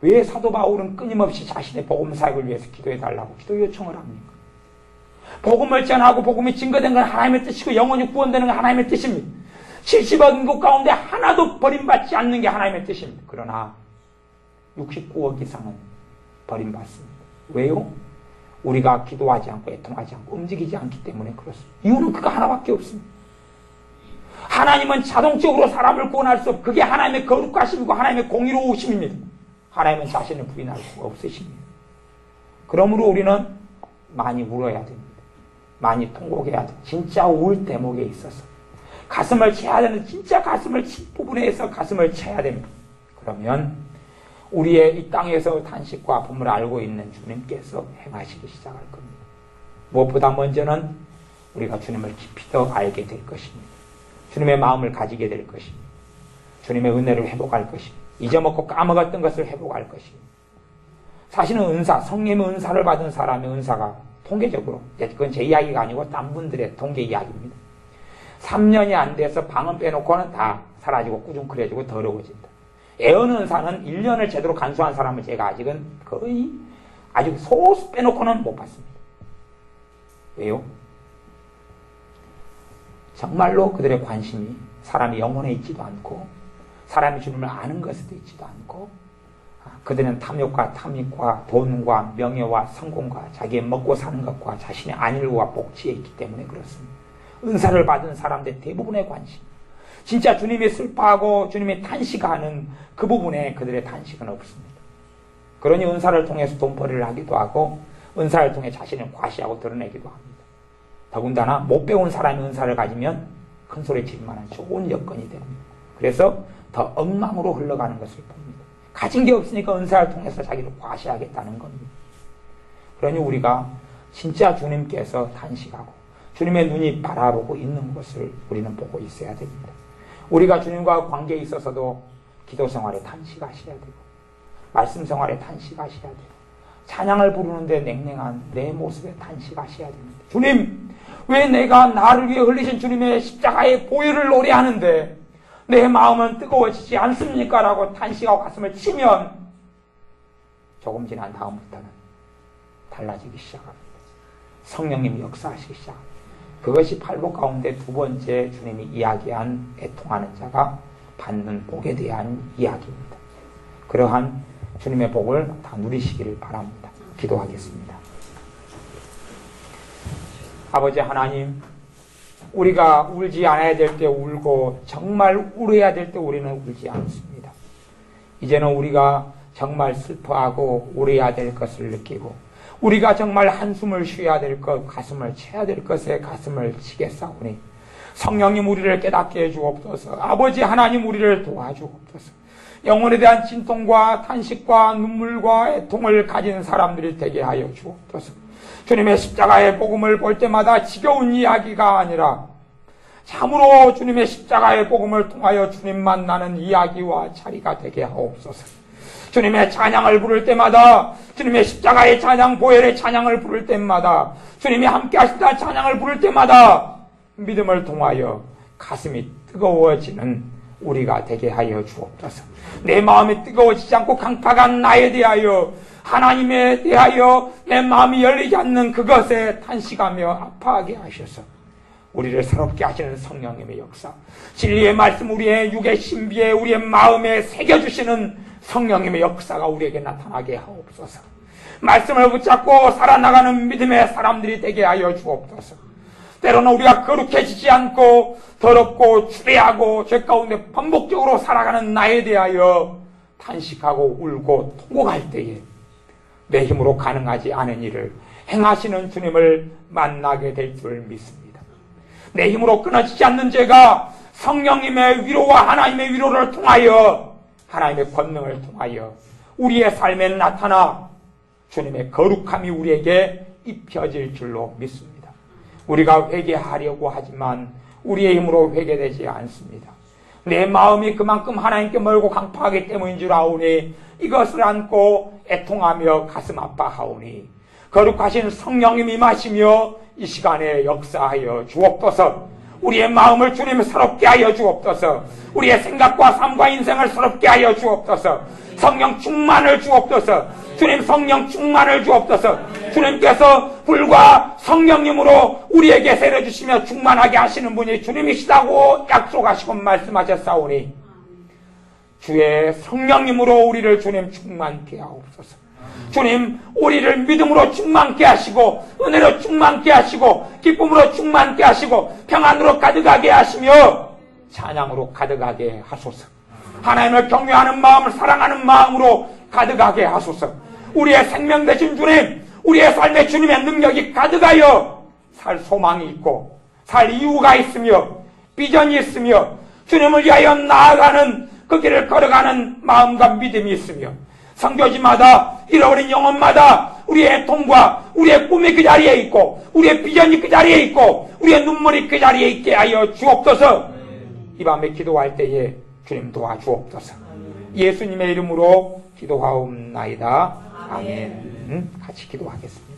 왜 사도 바울은 끊임없이 자신의 복음 사역을 위해서 기도해달라고 기도 요청을 합니까? 복음을 전하고 복음이 증거된 건 하나님의 뜻이고 영혼이 구원되는 건 하나님의 뜻입니다. 70억 인구 가운데 하나도 버림받지 않는 게 하나님의 뜻입니다. 그러나 69억 이상은 버림받습니다. 왜요? 우리가 기도하지 않고 애통하지 않고 움직이지 않기 때문에 그렇습니다. 이유는 그거 하나밖에 없습니다. 하나님은 자동적으로 사람을 구원할 수 없고 그게 하나님의 거룩하심이고 하나님의 공의로우심입니다. 하나님은 자신을 부인할 수가 없으십니다. 그러므로 우리는 많이 울어야 됩니다. 많이 통곡해야 됩니다. 진짜 울 대목에 있어서 가슴을 채야 되는 진짜 가슴을 친 부분에서 가슴을 채야 됩니다. 그러면 우리의 이 땅에서 탄식과 아픔을 알고 있는 주님께서 행하시기 시작할 겁니다. 무엇보다 먼저는 우리가 주님을 깊이 더 알게 될 것입니다. 주님의 마음을 가지게 될 것입니다. 주님의 은혜를 회복할 것입니다. 잊어먹고 까먹었던 것을 회복할 것입니다. 사실은 은사, 성령의 은사를 받은 사람의 은사가 통계적으로, 그건 제 이야기가 아니고 딴 분들의 통계 이야기입니다. 3년이 안 돼서 방언 빼놓고는 다 사라지고 꾸중거려지고 더러워진다. 애언 은사는 1년을 제대로 간수한 사람은 제가 아직은 거의 아주 소수 빼놓고는 못 봤습니다. 왜요? 정말로 그들의 관심이 사람이 영혼에 있지도 않고 사람이 주님을 아는 것에도 있지도 않고 그들은 탐욕과 탐닉과 돈과 명예와 성공과 자기의 먹고 사는 것과 자신의 안일과 복지에 있기 때문에 그렇습니다. 은사를 받은 사람들 대부분의 관심, 진짜 주님이 슬퍼하고 주님이 탄식하는 그 부분에 그들의 탄식은 없습니다. 그러니 은사를 통해서 돈벌이를 하기도 하고 은사를 통해 자신을 과시하고 드러내기도 합니다. 더군다나 못 배운 사람이 은사를 가지면 큰 소리 칠 만한 좋은 여건이 됩니다. 그래서 더 엉망으로 흘러가는 것을 봅니다. 가진 게 없으니까 은사를 통해서 자기를 과시하겠다는 겁니다. 그러니 우리가 진짜 주님께서 탄식하고 주님의 눈이 바라보고 있는 것을 우리는 보고 있어야 됩니다. 우리가 주님과 관계에 있어서도 기도 생활에 탄식하셔야 되고 말씀 생활에 탄식하셔야 되고 찬양을 부르는데 냉랭한 내 모습에 탄식하셔야 됩니다. 주님, 왜 내가 나를 위해 흘리신 주님의 십자가의 보혈을 노래하는데 내 마음은 뜨거워지지 않습니까? 라고 탄식하고 가슴을 치면 조금 지난 다음부터는 달라지기 시작합니다. 성령님이 역사하시기 시작합니다. 그것이 팔복 가운데 두 번째 주님이 이야기한 애통하는 자가 받는 복에 대한 이야기입니다. 그러한 주님의 복을 다 누리시기를 바랍니다. 기도하겠습니다. 아버지 하나님, 우리가 울지 않아야 될 때 울고 정말 울어야 될 때 우리는 울지 않습니다. 이제는 우리가 정말 슬퍼하고 울어야 될 것을 느끼고 우리가 정말 한숨을 쉬어야 될 것, 가슴을 쳐야 될 것에 가슴을 치겠사오니 성령님 우리를 깨닫게 해주옵소서. 아버지 하나님 우리를 도와주옵소서. 영혼에 대한 진통과 탄식과 눈물과 애통을 가진 사람들이 되게 하여 주옵소서. 주님의 십자가의 복음을 볼 때마다 지겨운 이야기가 아니라 참으로 주님의 십자가의 복음을 통하여 주님 만나는 이야기와 자리가 되게 하옵소서. 주님의 찬양을 부를 때마다, 주님의 십자가의 찬양, 보혈의 찬양을 부를 때마다, 주님이 함께 하신다는 찬양을 부를 때마다 믿음을 통하여 가슴이 뜨거워지는 우리가 되게 하여 주옵소서. 내 마음이 뜨거워지지 않고 강팍한 나에 대하여, 하나님에 대하여 내 마음이 열리지 않는 그것에 탄식하며 아파하게 하셔서 우리를 새롭게 하시는 성령님의 역사, 진리의 말씀 우리의 육의 신비에 우리의 마음에 새겨주시는 성령님의 역사가 우리에게 나타나게 하옵소서. 말씀을 붙잡고 살아나가는 믿음의 사람들이 되게 하여 주옵소서. 때로는 우리가 거룩해지지 않고 더럽고 추레하고 죄 가운데 반복적으로 살아가는 나에 대하여 탄식하고 울고 통곡할 때에 내 힘으로 가능하지 않은 일을 행하시는 주님을 만나게 될 줄 믿습니다. 내 힘으로 끊어지지 않는 죄가 성령님의 위로와 하나님의 위로를 통하여, 하나님의 권능을 통하여 우리의 삶에 나타나 주님의 거룩함이 우리에게 입혀질 줄로 믿습니다. 우리가 회개하려고 하지만 우리의 힘으로 회개되지 않습니다. 내 마음이 그만큼 하나님께 멀고 강팍하기 때문인 줄 아오니 이것을 안고 애통하며 가슴 아파하오니 거룩하신 성령님 임하시며 이 시간에 역사하여 주옵소서. 우리의 마음을 주님 새롭게 하여 주옵소서. 우리의 생각과 삶과 인생을 새롭게 하여 주옵소서. 성령 충만을 주옵소서. 주님 성령 충만을 주옵소서. 주님께서 불과 성령님으로 우리에게 세려주시며 충만하게 하시는 분이 주님이시다고 약속하시고 말씀하셨사오니 주의 성령님으로 우리를 주님 충만케 하옵소서. 주님 우리를 믿음으로 충만케 하시고 은혜로 충만케 하시고 기쁨으로 충만케 하시고 평안으로 가득하게 하시며 찬양으로 가득하게 하소서. 하나님을 경외하는 마음을 사랑하는 마음으로 가득하게 하소서. 우리의 생명 되신 주님, 우리의 삶에 주님의 능력이 가득하여 살 소망이 있고 살 이유가 있으며 비전이 있으며 주님을 위하여 나아가는 그 길을 걸어가는 마음과 믿음이 있으며 선교지마다 잃어버린 영혼마다 우리의 애통과 우리의 꿈이 그 자리에 있고 우리의 비전이 그 자리에 있고 우리의 눈물이 그 자리에 있게 하여 주옵소서. 이 밤에 기도할 때에 주님 도와주옵소서. 예수님의 이름으로 기도하옵나이다. 아멘. 같이 기도하겠습니다.